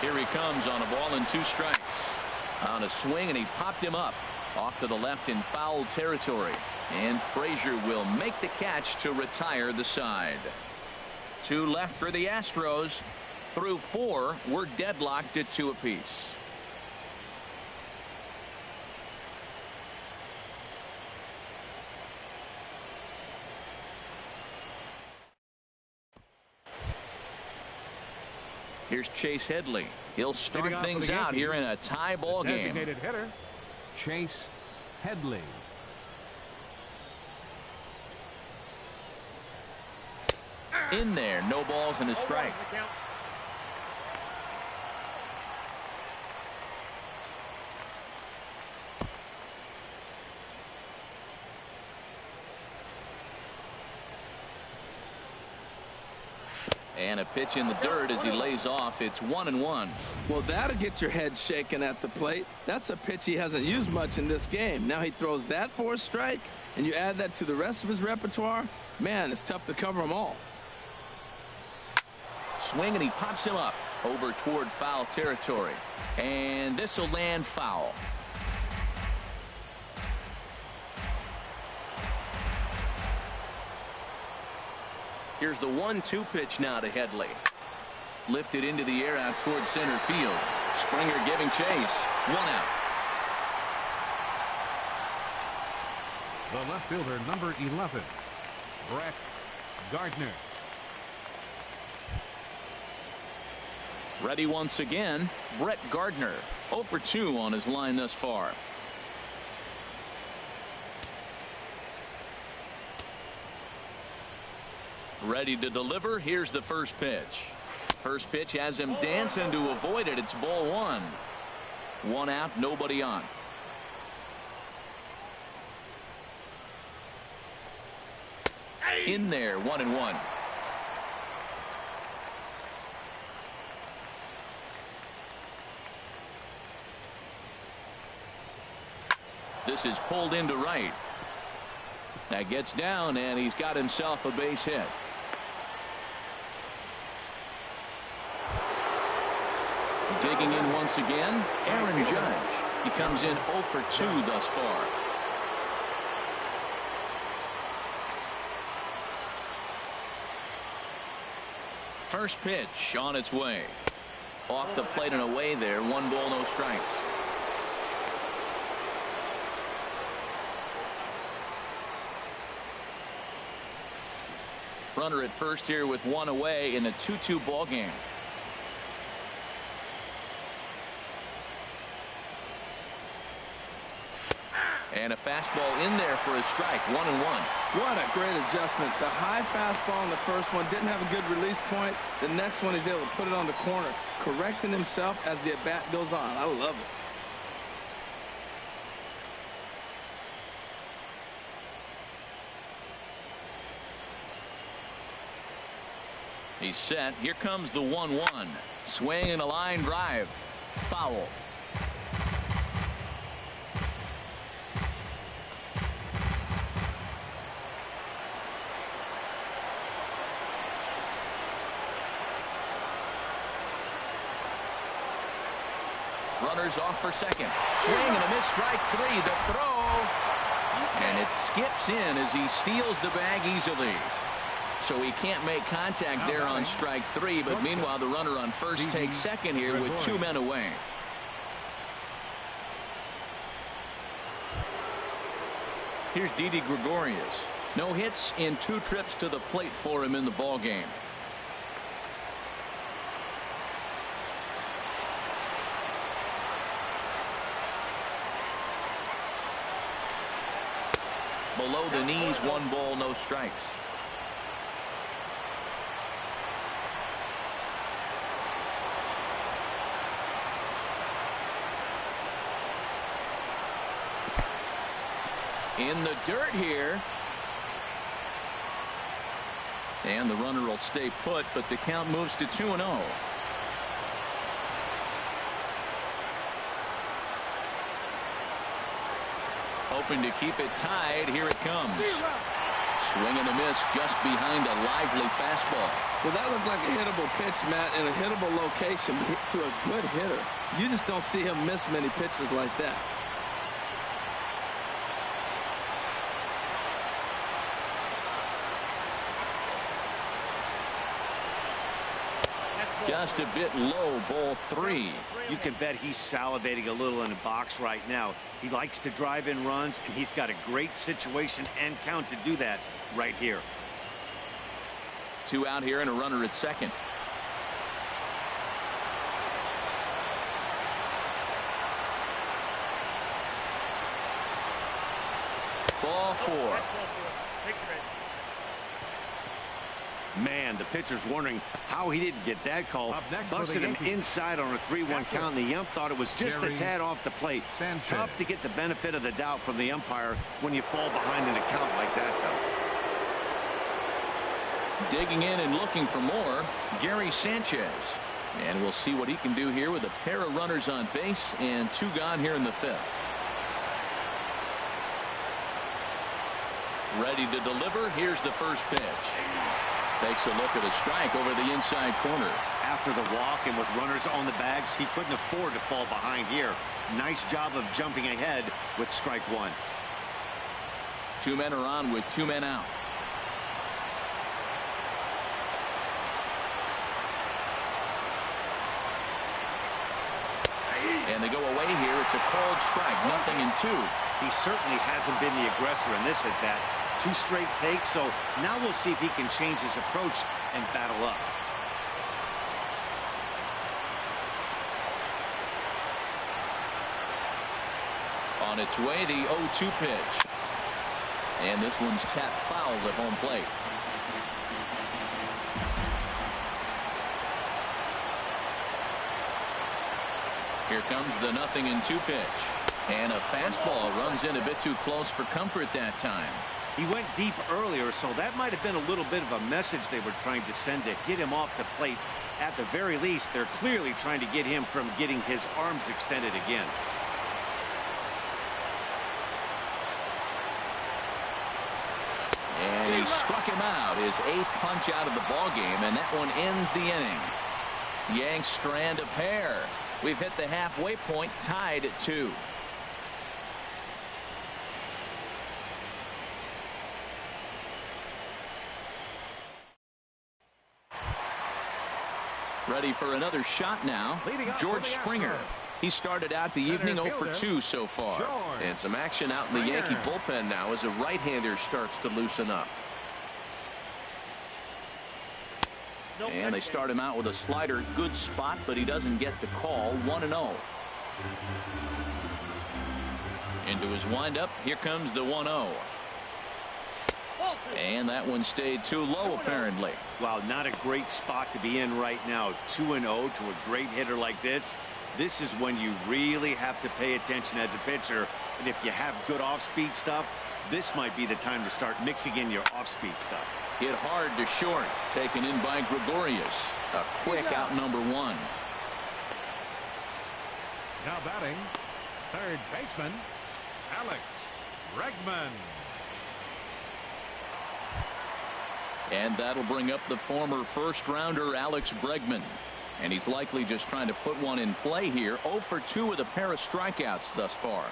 Here he comes on a ball and 2 strikes. On a swing, and he popped him up. Off to the left in foul territory. And Frazier will make the catch to retire the side. 2 left for the Astros. Through 4, we're deadlocked at 2 apiece. Here's Chase Headley. He'll start things out here in a tie ball game. Designated hitter, Chase Headley. In there, no balls and a strike. And a pitch in the dirt as he lays off. It's 1-1. Well, that'll get your head shaken at the plate. That's a pitch he hasn't used much in this game. Now he throws that for a strike, and you add that to the rest of his repertoire. Man, it's tough to cover them all. Swing, and he pops him up over toward foul territory. And this will land foul. Here's the 1-2 pitch now to Headley. Lifted into the air out toward center field. Springer giving chase. 1 out. The left fielder, number 11, Brett Gardner. Ready once again, Brett Gardner. 0 for 2 on his line thus far. Ready to deliver. Here's the first pitch. First pitch has him dancing to avoid it. It's ball 1. 1 out, nobody on. In there, 1-1. This is pulled into right. That gets down, and he's got himself a base hit. Digging in once again, Aaron Judge. He comes in 0 for 2 thus far. First pitch on its way. Off the plate and away there. 1 ball, no strikes. Runner at first here with 1 away in a 2-2 ball game. And a fastball in there for a strike. 1-1. What a great adjustment. The high fastball in the first one didn't have a good release point. The next one he's able to put it on the corner, correcting himself as the at-bat goes on. I love it. He's set. Here comes the 1-1. Swing and a line drive. Foul. Runners off for second. Swing and a miss. Strike 3. The throw. And it skips in as he steals the bag easily. So he can't make contact there on strike 3, but meanwhile the runner on first takes second here with 2 men away. Here's Didi Gregorius. No hits in 2 trips to the plate for him in the ball game. Below the knees, 1 ball, no strikes. In the dirt here. And the runner will stay put, but the count moves to 2-0. Hoping to keep it tied. Here it comes. Swing and a miss just behind a lively fastball. Well, that looked like a hittable pitch, Matt, in a hittable location to a good hitter. You just don't see him miss many pitches like that. Just a bit low, ball 3. You can bet he's salivating a little in the box right now. He likes to drive in runs, and he's got a great situation and count to do that right here. 2 out here and a runner at second. Ball 4. Man, the pitcher's wondering how he didn't get that call. Busted him inside on a 3-1 count, and the ump thought it was just a tad off the plate. Tough to get the benefit of the doubt from the umpire when you fall behind in a count like that, though. Digging in and looking for more, Gary Sanchez. And we'll see what he can do here with a pair of runners on base and 2 gone here in the 5th. Ready to deliver. Here's the first pitch. Takes a look at a strike over the inside corner. After the walk and with runners on the bags, he couldn't afford to fall behind here. Nice job of jumping ahead with strike 1. 2 men are on with 2 men out. And they go away here. It's a called strike. 0-2. He certainly hasn't been the aggressor in this at bat. 2 straight takes, so now we'll see if he can change his approach and battle up. On its way, the 0-2 pitch. And this one's tapped foul at home plate. Here comes the 0-2 pitch. And a fastball runs in a bit too close for comfort that time. He went deep earlier, so that might have been a little bit of a message they were trying to send to get him off the plate. At the very least, they're clearly trying to get him from getting his arms extended again. And he struck him out, his 8th punch out of the ball game, and that one ends the inning. Yanks strand a pair. We've hit the halfway point, tied at 2. Ready for another shot now. George Springer. He started out the evening 0 for 2 so far. And some action out in the Yankee bullpen now as a right-hander starts to loosen up. And they start him out with a slider. Good spot, but he doesn't get the call. 1-0. Into his windup. Here comes the 1-0. And that one stayed too low, apparently. Wow, not a great spot to be in right now. 2-0 to a great hitter like this. This is when you really have to pay attention as a pitcher. And if you have good off-speed stuff, this might be the time to start mixing in your off-speed stuff. Hit hard to short. Taken in by Gregorius. A quick out number 1. Now batting, third baseman, Alex Bregman. And that'll bring up the former first-rounder Alex Bregman. And he's likely just trying to put one in play here. 0 for 2 with a pair of strikeouts thus far.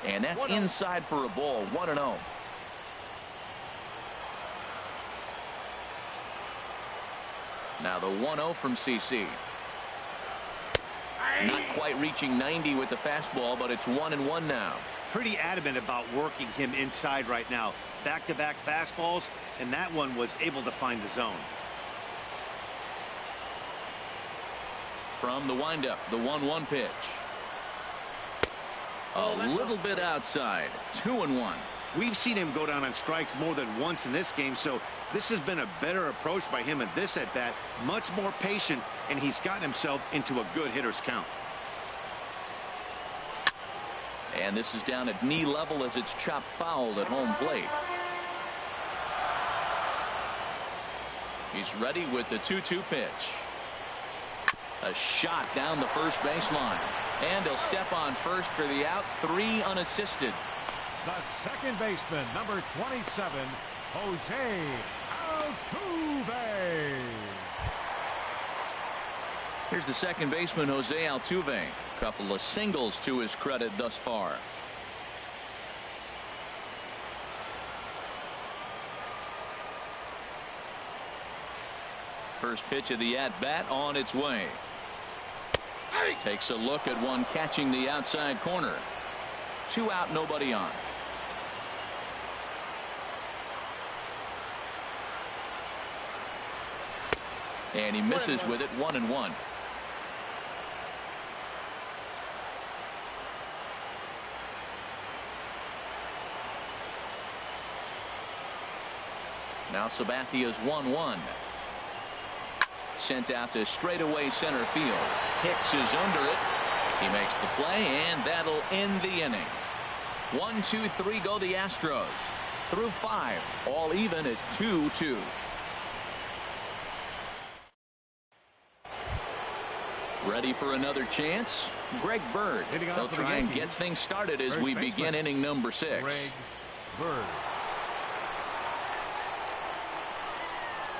And that's inside for a ball. 1-0. Now the 1-0 from CC. Not quite reaching 90 with the fastball, but it's 1-1 now. Pretty adamant about working him inside right now. Back-to-back fastballs, and that one was able to find the zone. From the windup, the 1-1 pitch. A little bit outside. 2-1. We've seen him go down on strikes more than once in this game, so this has been a better approach by him at this at-bat. Much more patient, and he's gotten himself into a good hitter's count. And this is down at knee level as it's chopped foul at home plate. He's ready with the 2-2 pitch. A shot down the first baseline. And he'll step on first for the out. 3 unassisted. The second baseman, number 27, Jose Altuve. Here's the second baseman, Jose Altuve. A couple of singles to his credit thus far. First pitch of the at-bat on its way. Takes a look at one catching the outside corner. 2 out, nobody on. And he misses with it. 1-1. Now Sabathia's 1-1. Sent out to straightaway center field. Hicks is under it. He makes the play, and that'll end the inning. 1, 2, 3 go the Astros. Through 5, all even at 2-2. Ready for another chance? Greg Bird. They'll try and get things started as we begin inning number 6. Greg Bird.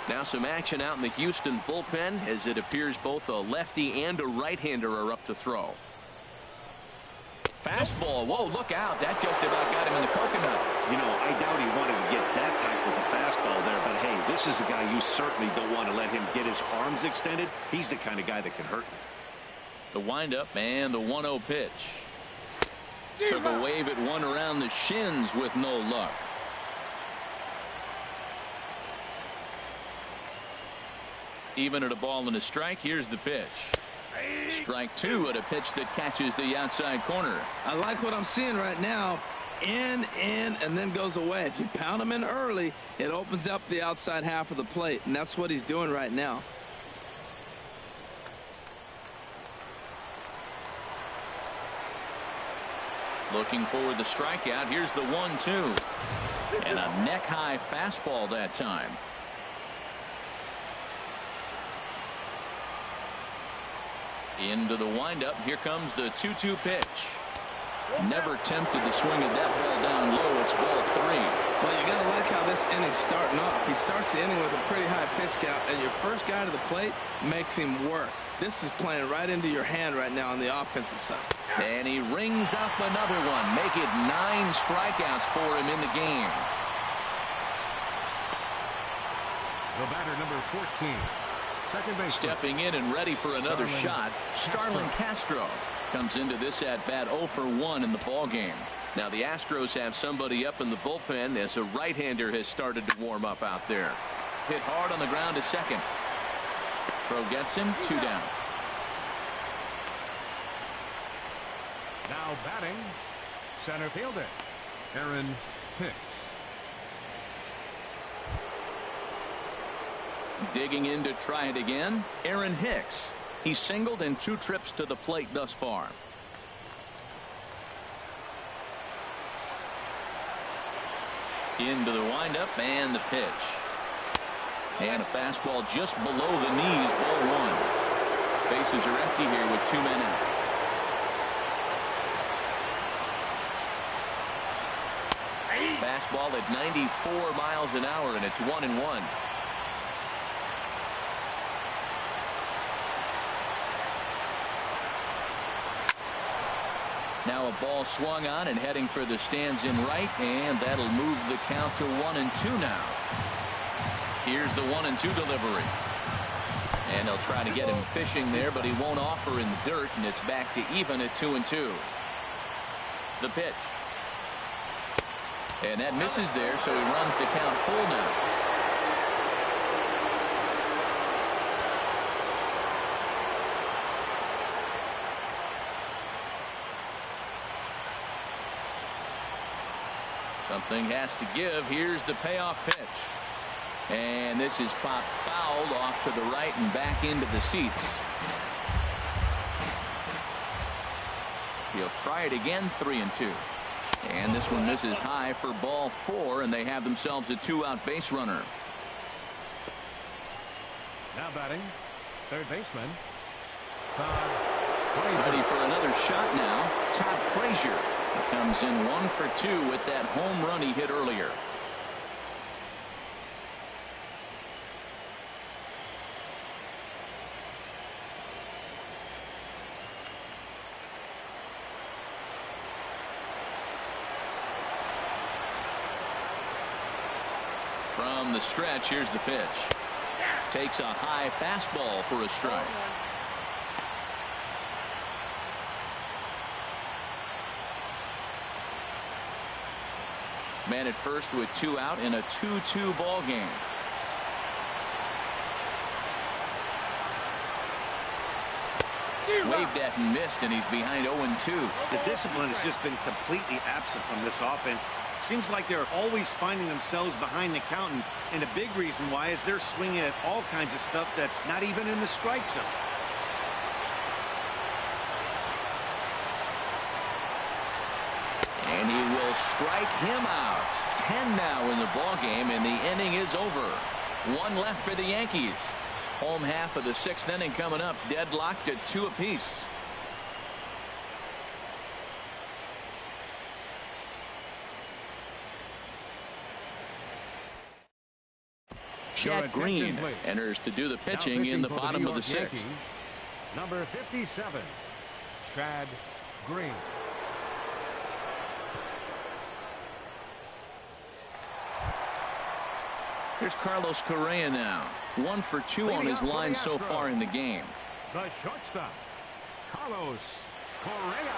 Now some action out in the Houston bullpen as it appears both a lefty and a right-hander are up to throw. Fastball. Whoa, look out. That just about got him in the coconut. You know, I doubt he wanted to get that type with the fastball there, but hey, this is a guy you certainly don't want to let him get his arms extended. He's the kind of guy that can hurt you. The windup and the 1-0 pitch. Took a wave at one around the shins with no luck. Even at a ball and a strike. Here's the pitch. Strike 2 at a pitch that catches the outside corner. I like what I'm seeing right now. In, and then goes away. If you pound him in early, it opens up the outside half of the plate, and that's what he's doing right now. Looking for the strikeout. Here's the 1-2. And a neck-high fastball that time. Into the windup. Here comes the 2-2 pitch. Never tempted to swing at that ball down low. It's ball 3. Well, you got to like how this inning's starting off. He starts the inning with a pretty high pitch count, and your first guy to the plate makes him work. This is playing right into your hand right now on the offensive side. And he rings up another one. Make it 9 strikeouts for him in the game. The batter, number 14. Second base. Stepping in and ready for another shot. Starlin Castro comes into this at bat 0 for 1 in the ball game. Now the Astros have somebody up in the bullpen as a right-hander has started to warm up out there. Hit hard on the ground to second. Throw gets him. 2 down. Now batting, center fielder, Aaron Hicks. Digging in to try it again, Aaron Hicks. He's singled in 2 trips to the plate thus far. Into the windup and the pitch. And a fastball just below the knees, ball 1. Bases are empty here with 2 men out. Fastball at 94 miles an hour, and it's 1-1. Now a ball swung on and heading for the stands in right, and that'll move the count to 1-2 now. Here's the 1-2 delivery. And they'll try to get him fishing there, but he won't offer in the dirt, and it's back to even at 2-2. The pitch. And that misses there, so he runs the count full now. Something has to give. Here's the payoff pitch. And this is popped fouled off to the right and back into the seats. He'll try it again, 3-2. And this one misses high for ball 4, and they have themselves a 2-out base runner. Now batting, third baseman, Todd Frazier. Ready for another shot now. Todd Frazier comes in 1 for 2 with that home run he hit earlier. From the stretch, here's the pitch. Takes a high fastball for a strike. Man at first with 2 out in a 2-2 ball game. Waved at and missed, and he's behind 0-2. The discipline has just been completely absent from this offense. Seems like they're always finding themselves behind the count, and a big reason why is they're swinging at all kinds of stuff that's not even in the strike zone. And he will strike him out. 10 now in the ball game, and the inning is over. 1 left for the Yankees. Home half of the 6th inning coming up, deadlocked at 2 apiece. Chad Green enters to do the pitching in the bottom of the 6th. Yankees, number 57, Chad Green. Here's Carlos Correa now. 1 for 2 on his line so far in the game. The shortstop, Carlos Correa.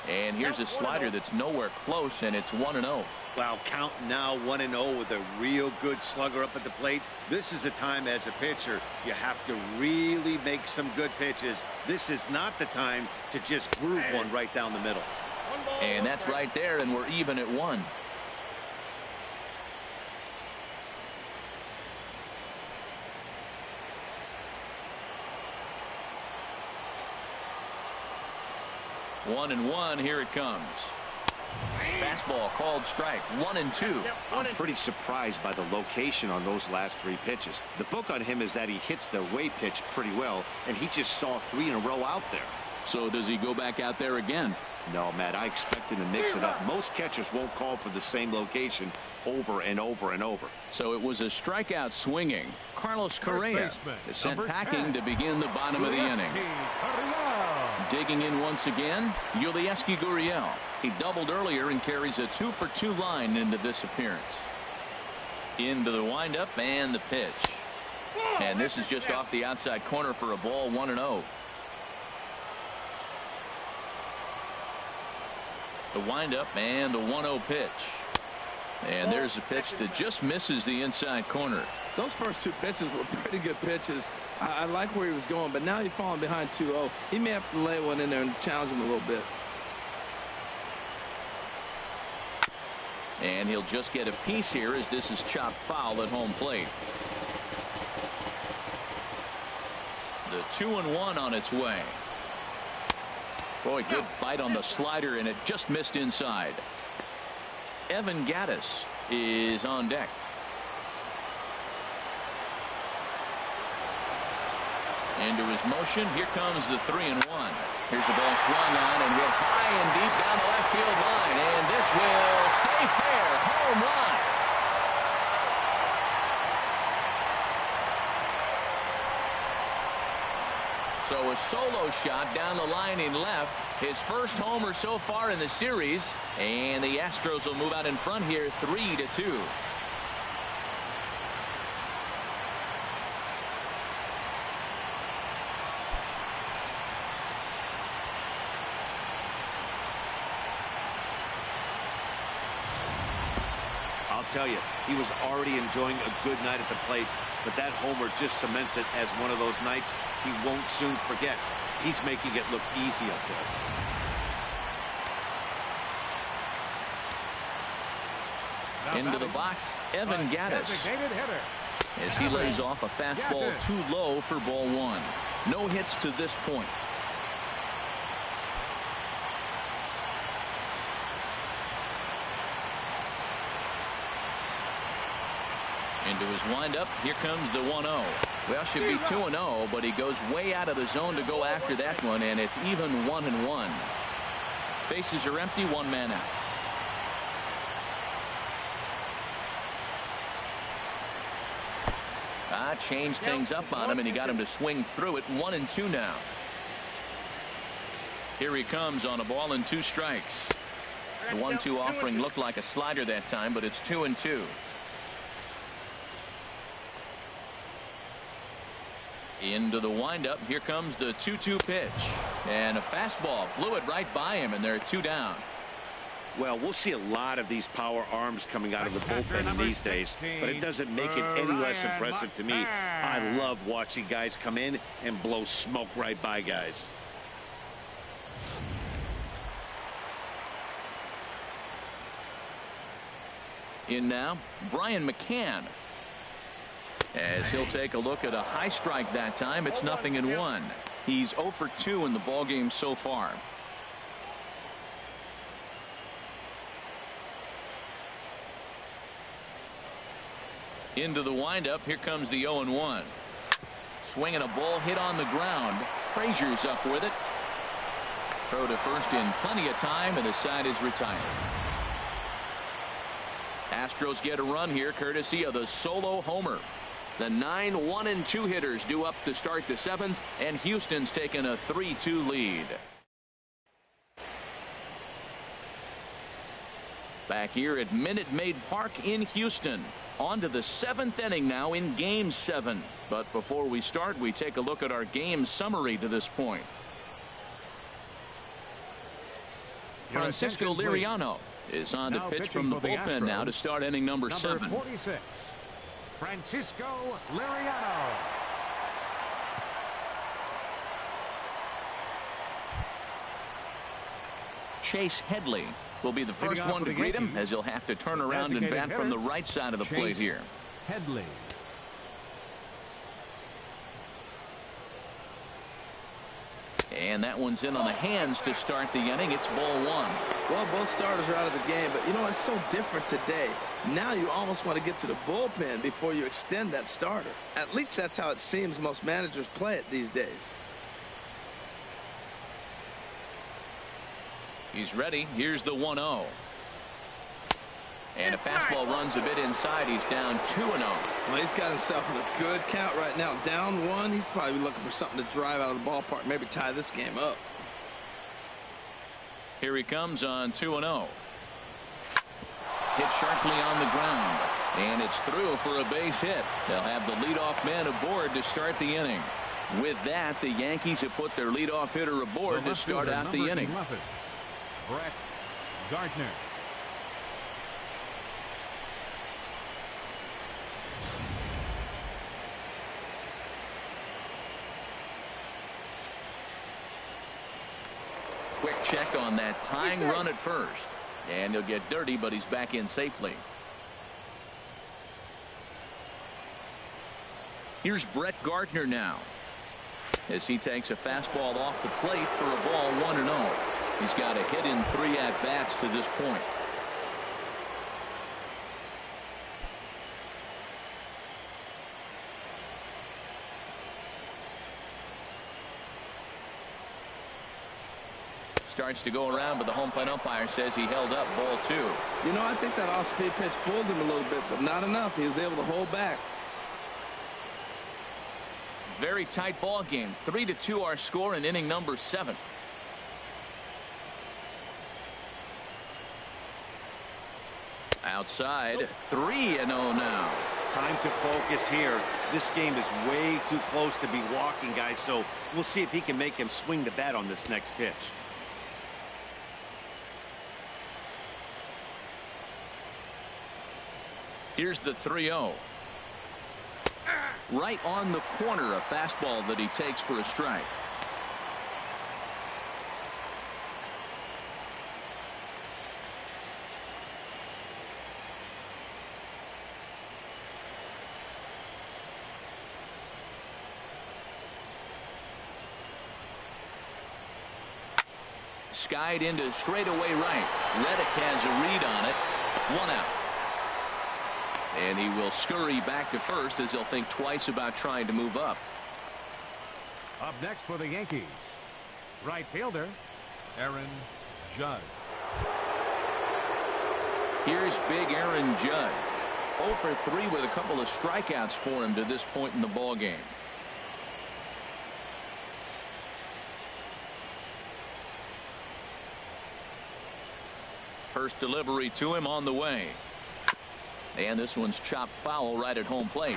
And here's a slider that's nowhere close, and it's 1-0. Wow, count now 1-0 with a real good slugger up at the plate. This is the time as a pitcher you have to really make some good pitches. This is not the time to just groove one right down the middle. And that's right there, and we're even at 1. One and 1, here it comes. Fastball called strike. 1-2. I'm pretty surprised by the location on those last 3 pitches. The book on him is that he hits the away pitch pretty well, and he just saw 3 in a row out there. So does he go back out there again? No, Matt, I expect him to mix it up. Most catchers won't call for the same location over and over and over. So it was a strikeout swinging. Carlos Correa is sent packing to begin the bottom of the inning. Digging in once again, Yulieski Gurriel. He doubled earlier and carries a 2 for 2 line into this appearance. Into the windup and the pitch. And this is just off the outside corner for a ball, 1-0. The windup and the 1-0 pitch. And there's a pitch that just misses the inside corner. Those first two pitches were pretty good pitches. I like where he was going, but now he's falling behind 2-0. He may have to lay one in there and challenge him a little bit. And he'll just get a piece here as this is chopped foul at home plate. The 2-1 on its way. Boy, good bite on the slider, and it just missed inside. Evan Gattis is on deck. Into his motion. Here comes the 3-1. Here's the ball swung on and hit high and deep down the left field line. And this will stay fair. Home run. So a solo shot down the line in left. His first homer so far in the series. And the Astros will move out in front here 3-2. I'll tell you, he was already enjoying a good night at the plate, but that homer just cements it as one of those nights he won't soon forget. He's making it look easy up there. Into the box, Evan Gattis. As he lays off a fastball too low for ball one. No hits to this point. Into his windup. Here comes the 1-0. Well, should be 2-0, but he goes way out of the zone to go after that one, and it's even 1-1. Bases are empty, one man out. Changed things up on him, and he got him to swing through it. 1-2 now. Here he comes on a ball and 2 strikes. The 1-2 offering looked like a slider that time, but it's 2-2. Into the windup. Here comes the 2-2 pitch. And a fastball blew it right by him, and they're 2 down. Well, we'll see a lot of these power arms coming out of the bullpen in these days, but it doesn't make it any less impressive to me. I love watching guys come in and blow smoke right by guys. In now, Brian McCann. As he'll take a look at a high strike that time. It's 0-1. He's 0 for 2 in the ballgame so far. Into the windup. Here comes the 0-1. Swinging a ball hit on the ground. Frazier's up with it. Throw to first in plenty of time, and the side is retired. Astros get a run here courtesy of the solo homer. The 9 1-2 hitters due up to start the 7th, and Houston's taken a 3-2 lead. Back here at Minute Maid Park in Houston. On to the 7th inning now in Game 7. But before we start, we take a look at our game summary to this point. Francisco Liriano is on to pitch from the bullpen now to start inning number 7. 46, Francisco Liriano. Chase Headley will be the first one to greet him, as he'll have to turn around and bat from the right side of the plate here. Headley. And that one's in on the hands to start the inning. It's ball 1. Well, both starters are out of the game, but you know, it's so different today. Now you almost want to get to the bullpen before you extend that starter. At least that's how it seems most managers play it these days. He's ready. Here's the 1-0. And a fastball runs a bit inside. He's down 2-0. Well, he's got himself in a good count right now. Down 1. He's probably looking for something to drive out of the ballpark. Maybe tie this game up. Here he comes on 2-0. Hit sharply on the ground. And it's through for a base hit. They'll have the leadoff man aboard to start the inning. With that, the Yankees have put their leadoff hitter aboard to start out the inning. Brett Gardner. quick check on that tying run at first. And he'll get dirty, but he's back in safely. Here's Brett Gardner now, as he takes a fastball off the plate for a ball 1-0. He's got a hit in 3 at-bats to this point. Starts to go around, but the home plate umpire says he held up ball 2. You know, I think that off-speed pitch fooled him a little bit, but not enough. He was able to hold back. Very tight ball game. 3-2 our score in inning number 7. Outside, 3-0 now. Time to focus here. This game is way too close to be walking, guys, so we'll see if he can make him swing the bat on this next pitch. Here's the 3-0. Right on the corner, a fastball that he takes for a strike. Skied into straightaway right. Reddick has a read on it. 1 out. And he will scurry back to first, as he'll think twice about trying to move up. Up next for the Yankees, right fielder Aaron Judge. Here's big Aaron Judge. 0 for 3 with a couple of strikeouts for him to this point in the ball game. First delivery to him on the way. And this one's chopped foul right at home plate.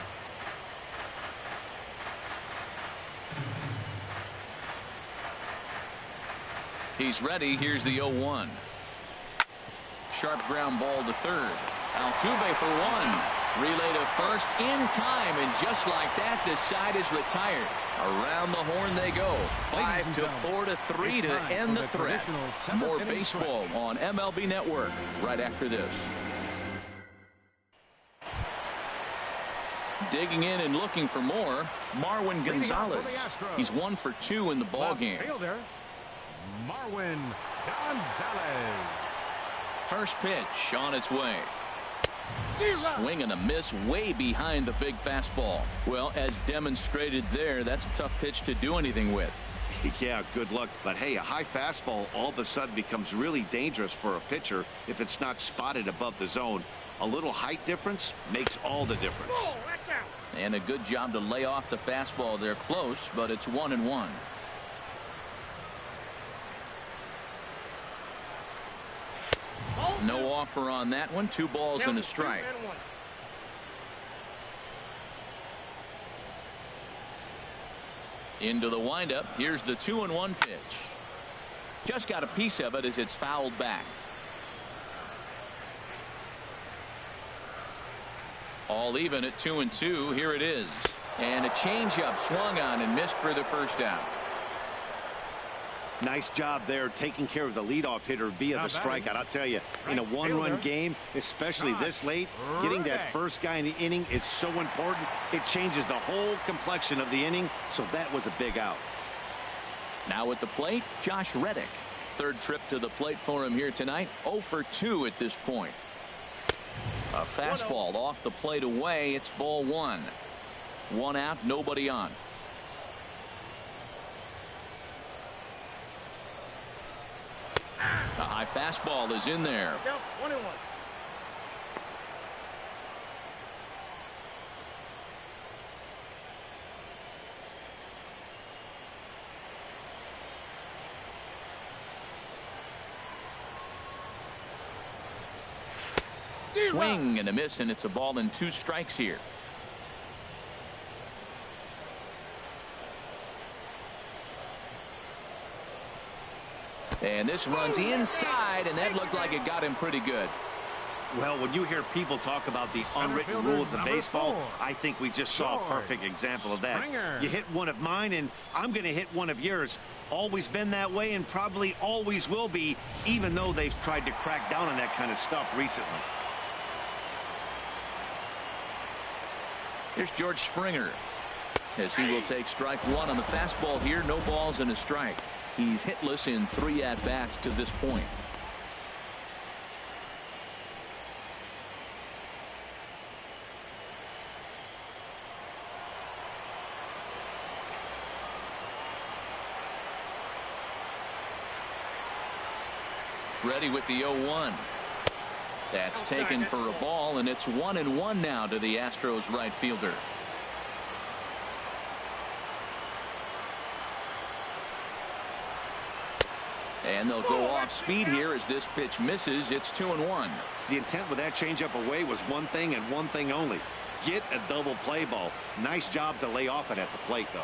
He's ready. Here's the 0-1. Sharp ground ball to third. Altuve for 1. Relay to first in time, and just like that, the side is retired. Around the horn they go. 5-4-3 to end the threat. More baseball on MLB Network right after this. Digging in and looking for more, Marwin Gonzalez. He's 1 for 2 in the ball game. Marwin Gonzalez. First pitch on its way. Swing and a miss way behind the big fastball. Well, as demonstrated there, that's a tough pitch to do anything with. Yeah, good luck. But hey, a high fastball all of a sudden becomes really dangerous for a pitcher if it's not spotted above the zone. A little height difference makes all the difference. And a good job to lay off the fastball. They're close, but it's 1-1. No offer on that one. 2 balls and a strike. Into the windup. Here's the 2-1 pitch. Just got a piece of it as it's fouled back. All even at 2-2. Here it is. And a changeup swung on and missed for the first out. Nice job there taking care of the leadoff hitter via the strikeout. I'll tell you, in a 1-run game, especially this late, getting that first guy in the inning is so important. It changes the whole complexion of the inning, so that was a big out. Now at the plate, Josh Reddick. Third trip to the plate for him here tonight. 0 for 2 at this point. A fastball off the plate away. It's ball 1. 1 out, nobody on. The high fastball is in there. Swing and a miss, and it's a ball and 2 strikes here. And this runs inside, and that looked like it got him pretty good. Well, when you hear people talk about the unwritten rules of baseball, I think we just saw a perfect example of that. You hit one of mine, and I'm going to hit one of yours. Always been that way and probably always will be, even though they've tried to crack down on that kind of stuff recently. Here's George Springer, as he will take strike one on the fastball here. No balls and a strike. He's hitless in 3 at-bats to this point. Ready with the 0-1. That's taken for a ball, and it's 1-1 now to the Astros right fielder. And they'll go off speed here as this pitch misses. It's 2-1. The intent with that changeup away was one thing and one thing only. Get a double play ball. Nice job to lay off it at the plate, though.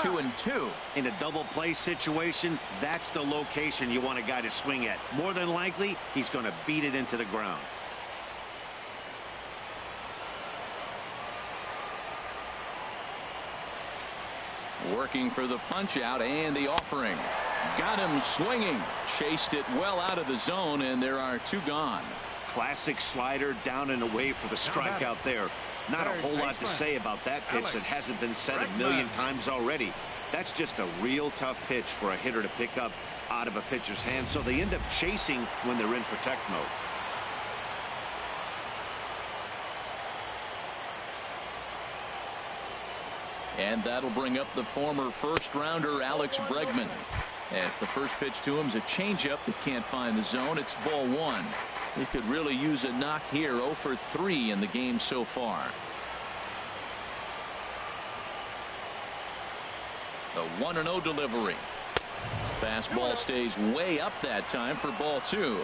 Two and two. In a double play situation, that's the location you want a guy to swing at. More than likely, he's going to beat it into the ground. Working for the punch out and the offering. Got him swinging. Chased it well out of the zone, and there are 2 gone. Classic slider down and away for the strikeout there. Not a whole lot to say about that pitch that hasn't been said a million times already. That's just a real tough pitch for a hitter to pick up out of a pitcher's hand, so they end up chasing when they're in protect mode. And that'll bring up the former first-rounder Alex Bregman. As the first pitch to him is a changeup that can't find the zone. It's ball 1. He could really use a knock here. 0 for 3 in the game so far. The 1-0 delivery. Fastball stays way up that time for ball 2.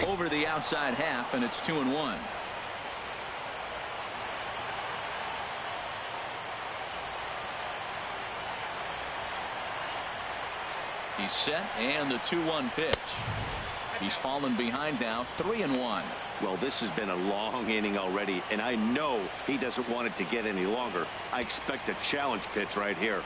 Over the outside half, and it's 2-1. He's set, and the 2-1 pitch. He's fallen behind now, 3-1. Well, this has been a long inning already, and I know he doesn't want it to get any longer. I expect a challenge pitch right here.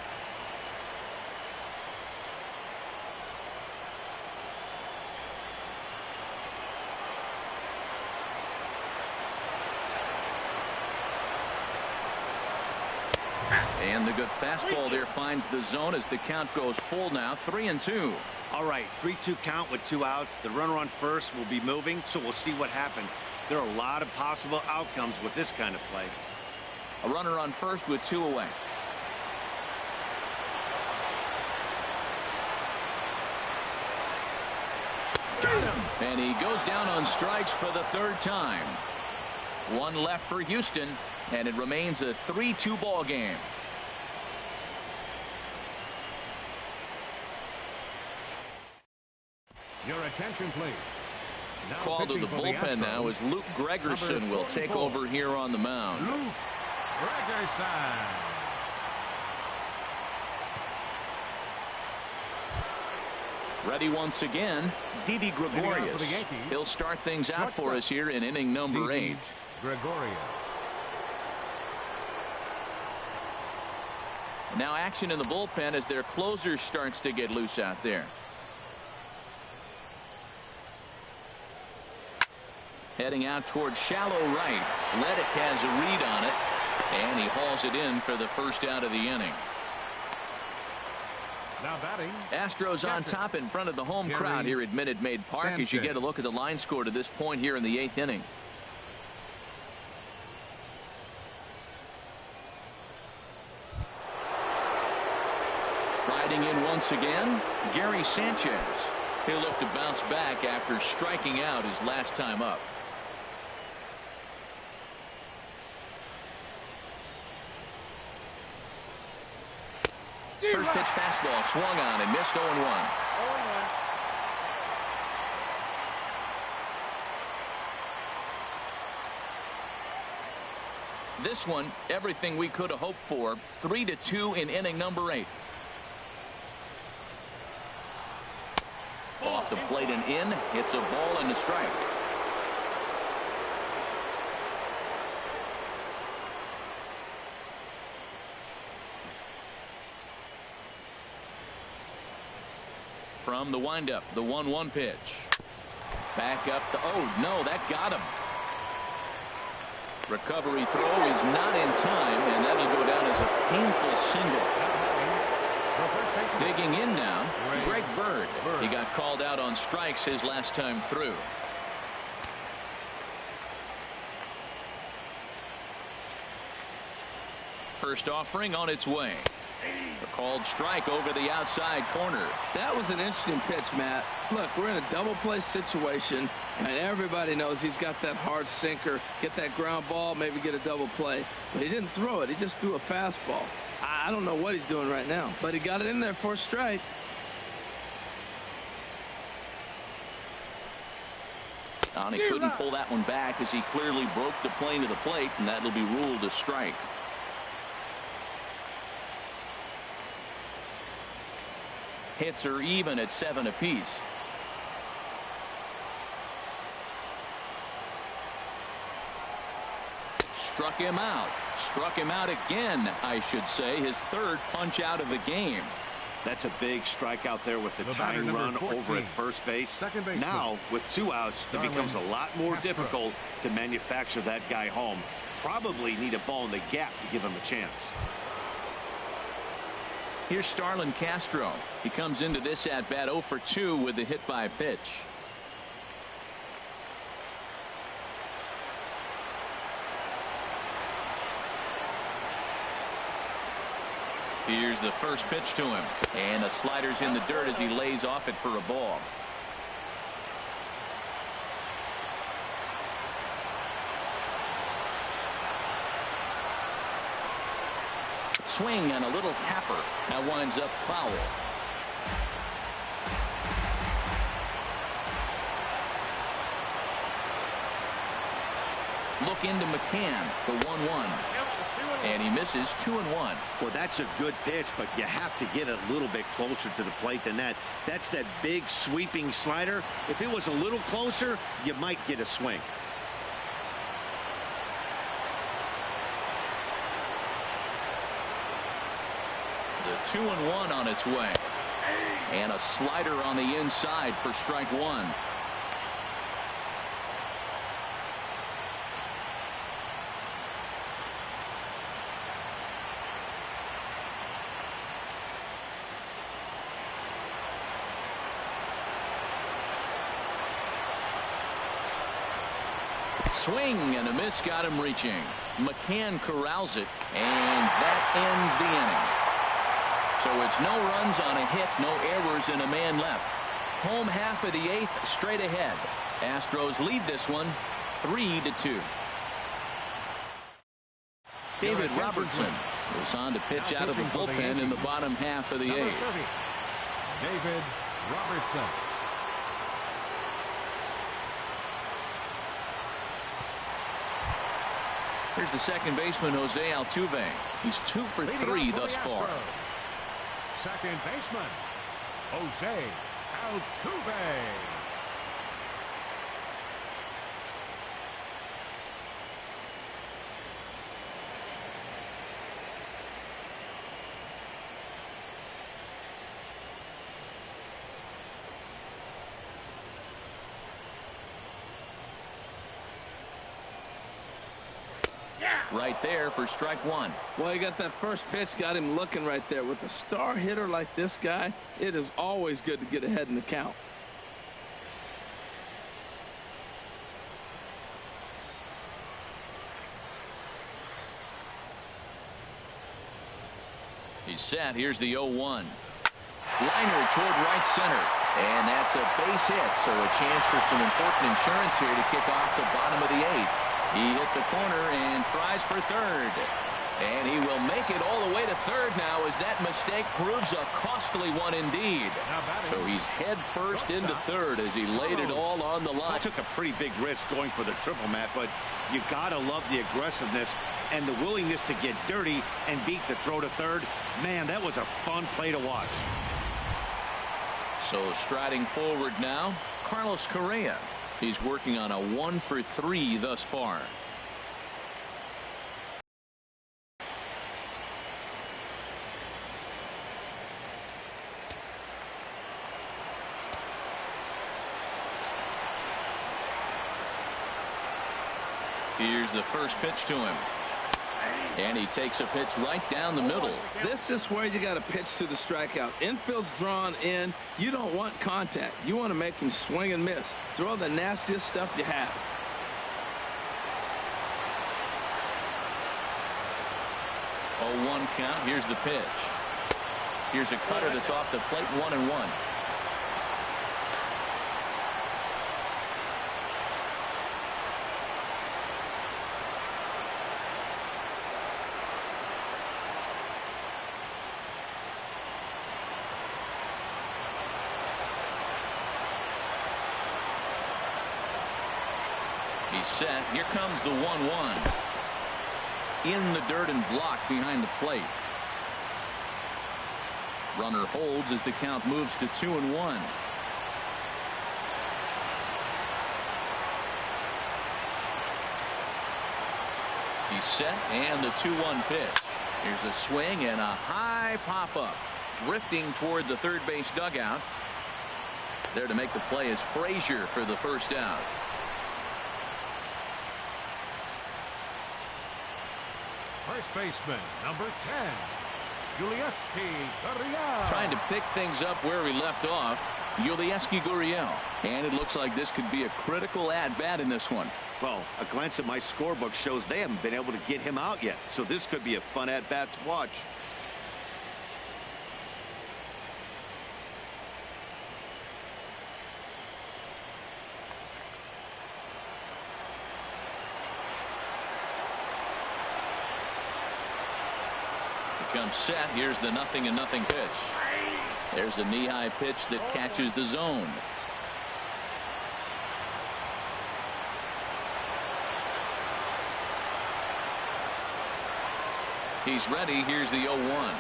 And the good fastball there finds the zone as the count goes full now. 3-2. All right, 3-2 count with 2 outs. The runner on first will be moving, so we'll see what happens. There are a lot of possible outcomes with this kind of play. A runner on first with 2 away. Got him. And he goes down on strikes for the 3rd time. 1 left for Houston, and it remains a 3-2 ball game. Your attention, please. Now Called to the bullpen now as Luke Gregerson will take over here on the mound. Luke Gregerson. Ready once again, Didi Gregorius. He'll start things out for us here in inning number 8. Gregorius. Now action in the bullpen as their closer starts to get loose out there. Heading out towards shallow right. Reddick has a read on it, and he hauls it in for the first out of the inning. Now batting. Astros on top in front of the home crowd here at Minute Maid Park as you get a look at the line score to this point here in the 8th inning. Striding in once again, Gary Sanchez. He'll look to bounce back after striking out his last time up. First pitch fastball swung on and missed. 0-1. This one, everything we could have hoped for. 3-2 in inning number 8. Off the plate and in. It's a ball and a strike. From the windup, the 1-1 pitch. Back up the, oh no, that got him. Recovery throw is not in time, and that'll go down as a painful single. Digging in now, Greg Bird. He got called out on strikes his last time through. First offering on its way. A called strike over the outside corner. That was an interesting pitch, Matt. Look, we're in a double play situation, and everybody knows he's got that hard sinker. Get that ground ball, maybe get a double play. But he didn't throw it. He just threw a fastball. I don't know what he's doing right now, but he got it in there for a strike. And he couldn't pull that one back as he clearly broke the plane to the plate, and that'll be ruled a strike. Hits are even at 7 apiece. Struck him out. Struck him out again, I should say. His third punch out of the game. That's a big strikeout there with the tying run 14. Over at first base. Now, with 2 outs, it becomes a lot more difficult to manufacture that guy home. Probably need a ball in the gap to give him a chance. Here's Starlin Castro. He comes into this at bat 0 for 2 with the hit by pitch. Here's the first pitch to him, and the slider's in the dirt as he lays off it for a ball. Swing and a little tapper. That winds up foul. Look into McCann, the 1-1. And he misses 2-1. Well, that's a good pitch, but you have to get a little bit closer to the plate than that. That's that big sweeping slider. If it was a little closer, you might get a swing. The 2-1 on its way. And a slider on the inside for strike 1. Swing and a miss got him reaching. McCann corrals it, and that ends the inning. So it's no runs on a hit, no errors, and a man left. Home half of the 8th straight ahead. Astros lead this one 3-2. David Robertson goes on to pitch out of the bullpen in the bottom half of the 8th. David Robertson. Here's the second baseman, Jose Altuve. He's 2 for 3 thus far. Second baseman, Jose Altuve. Right there for strike 1. Well, he got that first pitch, got him looking right there. With a star hitter like this guy, it is always good to get ahead in the count. He's set. Here's the 0-1. Liner toward right center. And that's a base hit, so a chance for some important insurance here to kick off the bottom of the 8th. He hit the corner and tries for third. And he will make it all the way to third now as that mistake proves a costly one indeed. So he's head first into third as he laid it all on the line. He took a pretty big risk going for the triple, Matt, but you gotta love the aggressiveness and the willingness to get dirty and beat the throw to third. Man, that was a fun play to watch. So striding forward now, Carlos Correa. He's working on a 1-for-3 thus far. Here's the first pitch to him. And he takes a pitch right down the middle. This is where you got to pitch to the strikeout. Infield's drawn in. You don't want contact. You want to make him swing and miss. Throw the nastiest stuff you have. Oh, 1 count. Here's the pitch. Here's a cutter that's off the plate, 1-1. He's set. Here comes the 1-1. In the dirt and blocked behind the plate. Runner holds as the count moves to 2-1. He's set and the 2-1 pitch. Here's a swing and a high pop-up. Drifting toward the third base dugout. There to make the play is Frazier for the first out. First baseman, number 10, Gurriel. Trying to pick things up where he left off. Gurriel. And it looks like this could be a critical at-bat in this one. Well, a glance at my scorebook shows they haven't been able to get him out yet. So this could be a fun at-bat to watch. Comes set. Here's the 0-0 pitch. There's a knee-high pitch that catches the zone. He's ready. Here's the 0-1.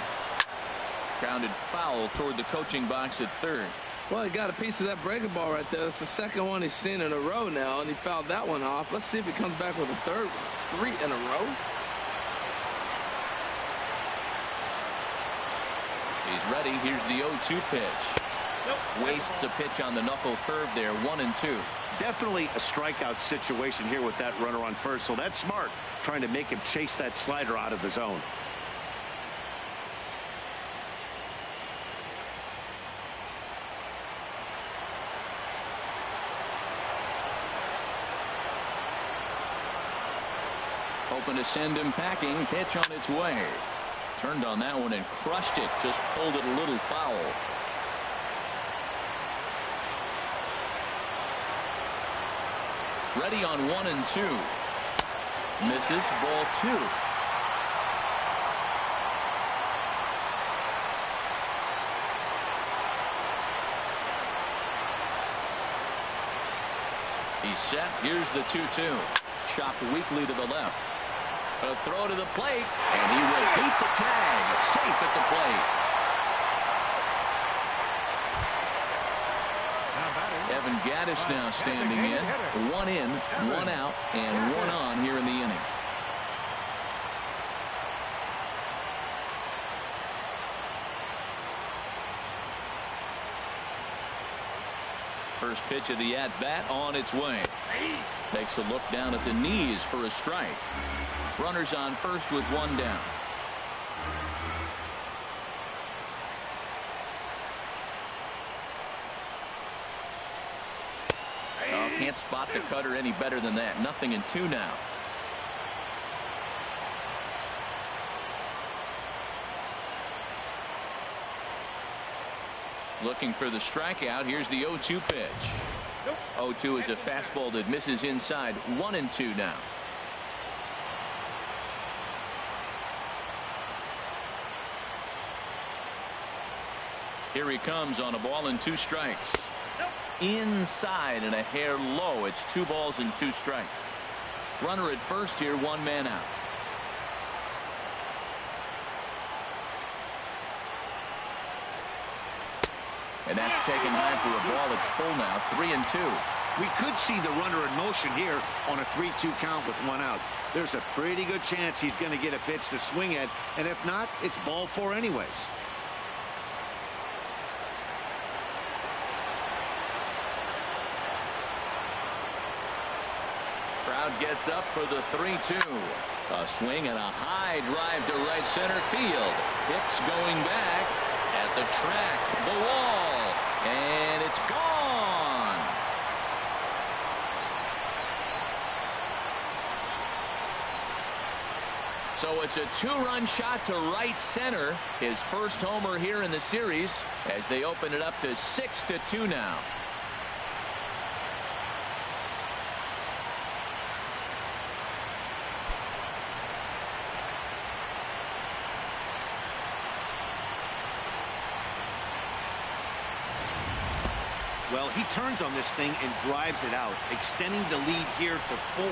Grounded foul toward the coaching box at third. Well, he got a piece of that breaking ball right there. That's the second one he's seen in a row now, and he fouled that one off. Let's see if he comes back with a third one. 3 in a row. He's ready. Here's the 0-2 pitch. Wastes a pitch on the knuckle curve there. 1-2. Definitely a strikeout situation here with that runner on first. So that's smart, trying to make him chase that slider out of the zone. Hoping to send him packing. Pitch on its way. Turned on that one and crushed it. Just pulled it a little foul. Ready on 1-2. Misses. Ball 2. He's set. Here's the 2-2. Chopped weakly to the left. A throw to the plate, and he will beat the tag. Safe at the plate. Evan Gaddis now standing in. 1 in, 1 out, and 1 on here in the inning. First pitch of the at-bat on its way. Takes a look down at the knees for a strike. Runners on first with 1 down. Oh, can't spot the cutter any better than that. 0-2 now. Looking for the strikeout. Here's the 0-2 pitch. 0-2 is a fastball that misses inside. 1-2 now. Here he comes on a ball and 2 strikes. Inside and a hair low. It's 2 balls and 2 strikes. Runner at first here, 1 man out. And that's taken high for a ball. It's full now, 3-2. We could see the runner in motion here on a 3-2 count with 1 out. There's a pretty good chance he's going to get a pitch to swing at, and if not, it's ball 4 anyways. Crowd gets up for the 3-2. A swing and a high drive to right center field. Hicks going back at the track, the wall, and it's gone. So it's a 2-run shot to right center. His first homer here in the series as they open it up to 6-2 now. Well, he turns on this thing and drives it out, extending the lead here to 4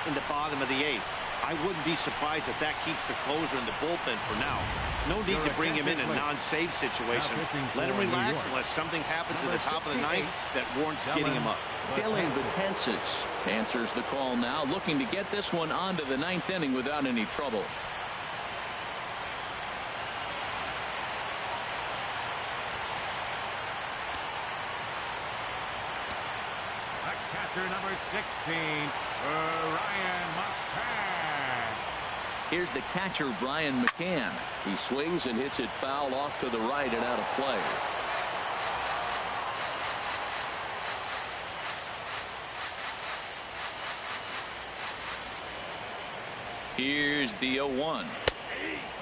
in the bottom of the 8th. I wouldn't be surprised if that keeps the closer in the bullpen for now. No need to bring him in a non-save situation. Let him relax unless something happens at the top of the 9th that warrants getting him up. Dylan Betances answers the call now, looking to get this one onto the 9th inning without any trouble. Number 16, Ryan McCann. Here's the catcher, Brian McCann. He swings and hits it foul off to the right and out of play. Here's the 0-1.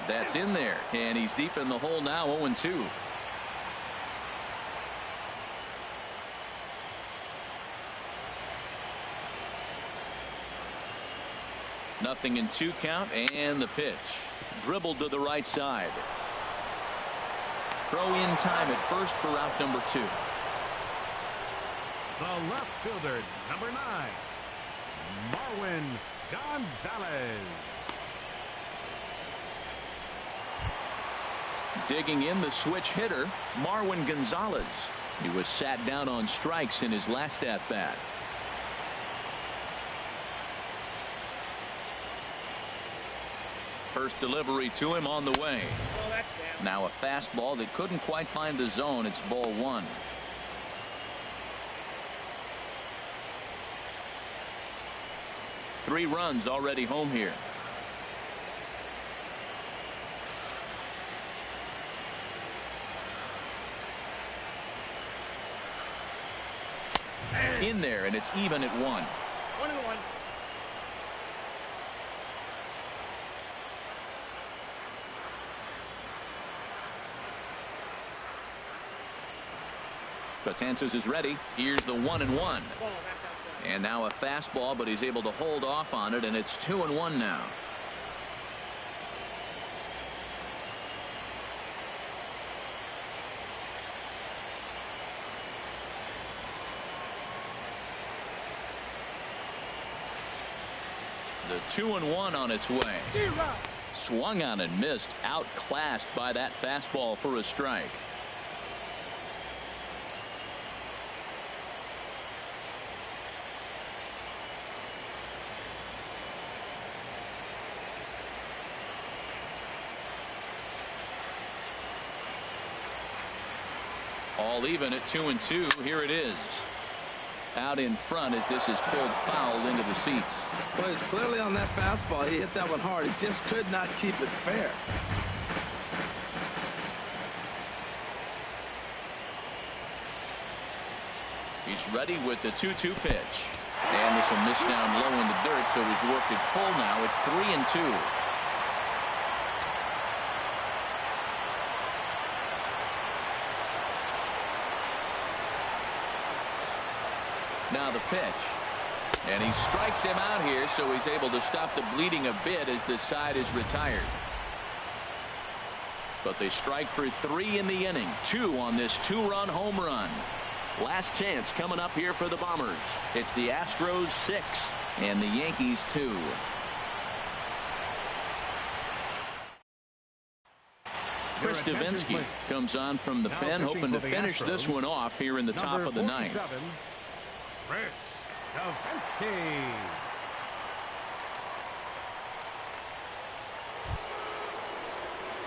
That's in there, and he's deep in the hole now, 0-2. Nothing in 2 count, and the pitch. Dribbled to the right side. Throw in time at first for out number 2. The left fielder, number 9, Marwin Gonzalez. Digging in the switch hitter, Marwin Gonzalez. He was sat down on strikes in his last at-bat. First delivery to him on the way. Now a fastball that couldn't quite find the zone. It's ball 1. Three runs already home here. In there, and it's even at 1. 1-1. Betances is ready. Here's the 1-1. And now a fastball, but he's able to hold off on it, and it's 2-1 now. The 2-1 on its way. Swung on and missed, outclassed by that fastball for a strike. All even at 2-2. Here it is. Out in front as this is pulled foul into the seats. Well, it's clearly on that fastball. He hit that one hard. He just could not keep it fair. He's ready with the 2-2 pitch. And this will miss down low in the dirt, so he's worked it full now at 3-2. Now the pitch, and he strikes him out here, so he's able to stop the bleeding a bit as this side is retired. but they strike for 3 in the inning. 2 on this 2-run home run. Last chance coming up here for the Bombers. It's the Astros 6 and the Yankees 2. Chris Davinsky comes on from the pen, hoping to finish this one off here in the top of the ninth. Chris Davinsky.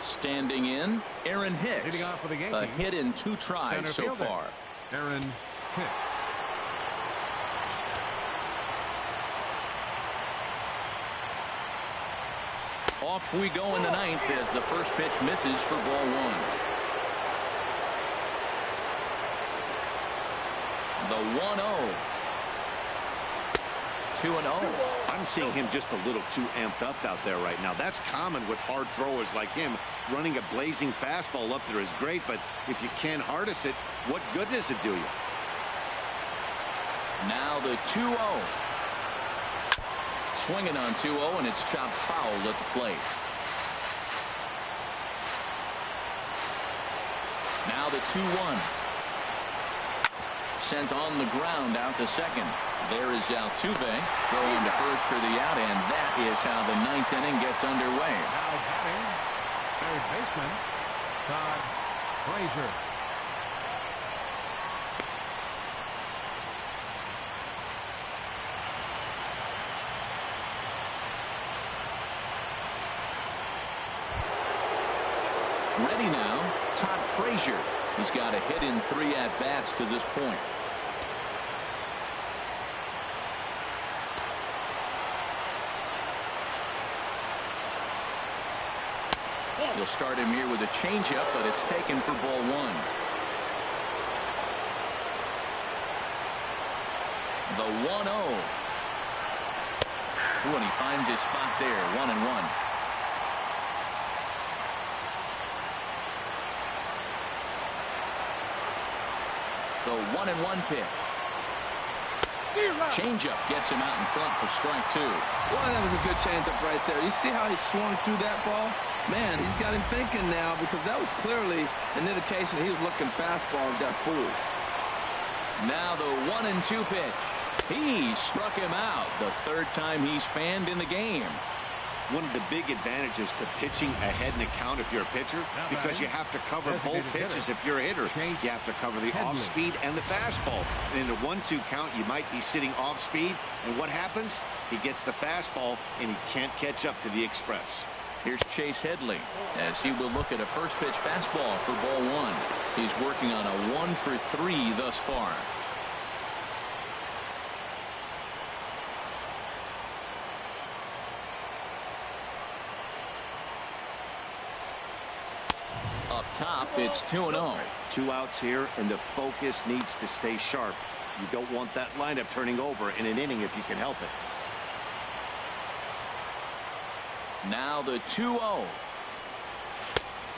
Standing in, Aaron Hicks. A hit in 2 tries so far. Aaron Hicks. Off we go in the ninth as the first pitch misses for ball 1. The 1-0. 2-0. I'm seeing him just a little too amped up out there right now. That's common with hard throwers like him. Running a blazing fastball up there is great, but if you can't harness it, what good does it do you? Now the 2-0. Swinging on 2-0, and it's chopped foul at the plate. Now the 2-1. Sent on the ground out to second. There is Altuve throwing to first for the out, and that is how the 9th inning gets underway. Now batting, third baseman Todd Frazier. Ready now, Todd Frazier. He's got a hit in 3 at-bats to this point. He'll start him here with a changeup, but it's taken for ball 1. The 1-0. Ooh, and he finds his spot there, 1-1. The 1-1 pitch. Changeup gets him out in front for strike 2. Boy, that was a good changeup right there. You see how he swung through that ball? Man, he's got him thinking now, because that was clearly an indication he was looking fastball and got fooled. Now the 1-2 pitch. He struck him out. The 3rd time he's fanned in the game. One of the big advantages to pitching ahead in the count if you're a pitcher, because you have to cover both pitches if you're a hitter. You have to cover the off-speed and the fastball. And in a 1-2 count, you might be sitting off-speed, and what happens? He gets the fastball, and he can't catch up to the express. Here's Chase Headley as he will look at a first pitch fastball for ball 1. He's working on a 1 for 3 thus far. Up top, it's 2-0. 2 outs here, and the focus needs to stay sharp. You don't want that lineup turning over in an inning if you can help it. Now the 2-0.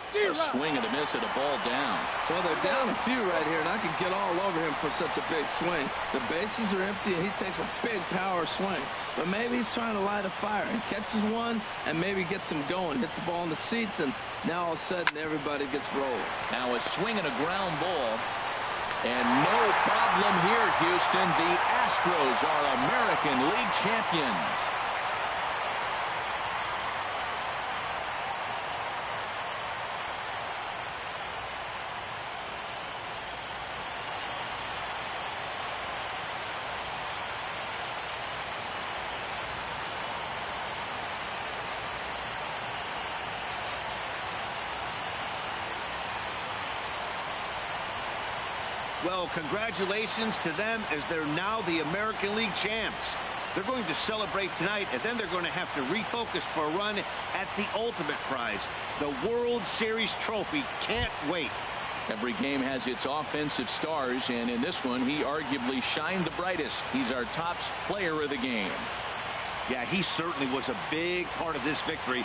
A swing and a miss at a ball down. Well, they're down a few right here, and I can get all over him for such a big swing. The bases are empty, and he takes a big power swing. But maybe he's trying to light a fire and catches one and maybe gets him going. Hits the ball in the seats, and now all of a sudden everybody gets rolled. Now a swing and a ground ball. And no problem here, Houston. The Astros are American League champions. Well, congratulations to them as they're now the American League champs. They're going to celebrate tonight, and then they're going to have to refocus for a run at the ultimate prize, the World Series trophy. Can't wait. Every game has its offensive stars, and in this one, he arguably shined the brightest. He's our top player of the game. Yeah, he certainly was a big part of this victory.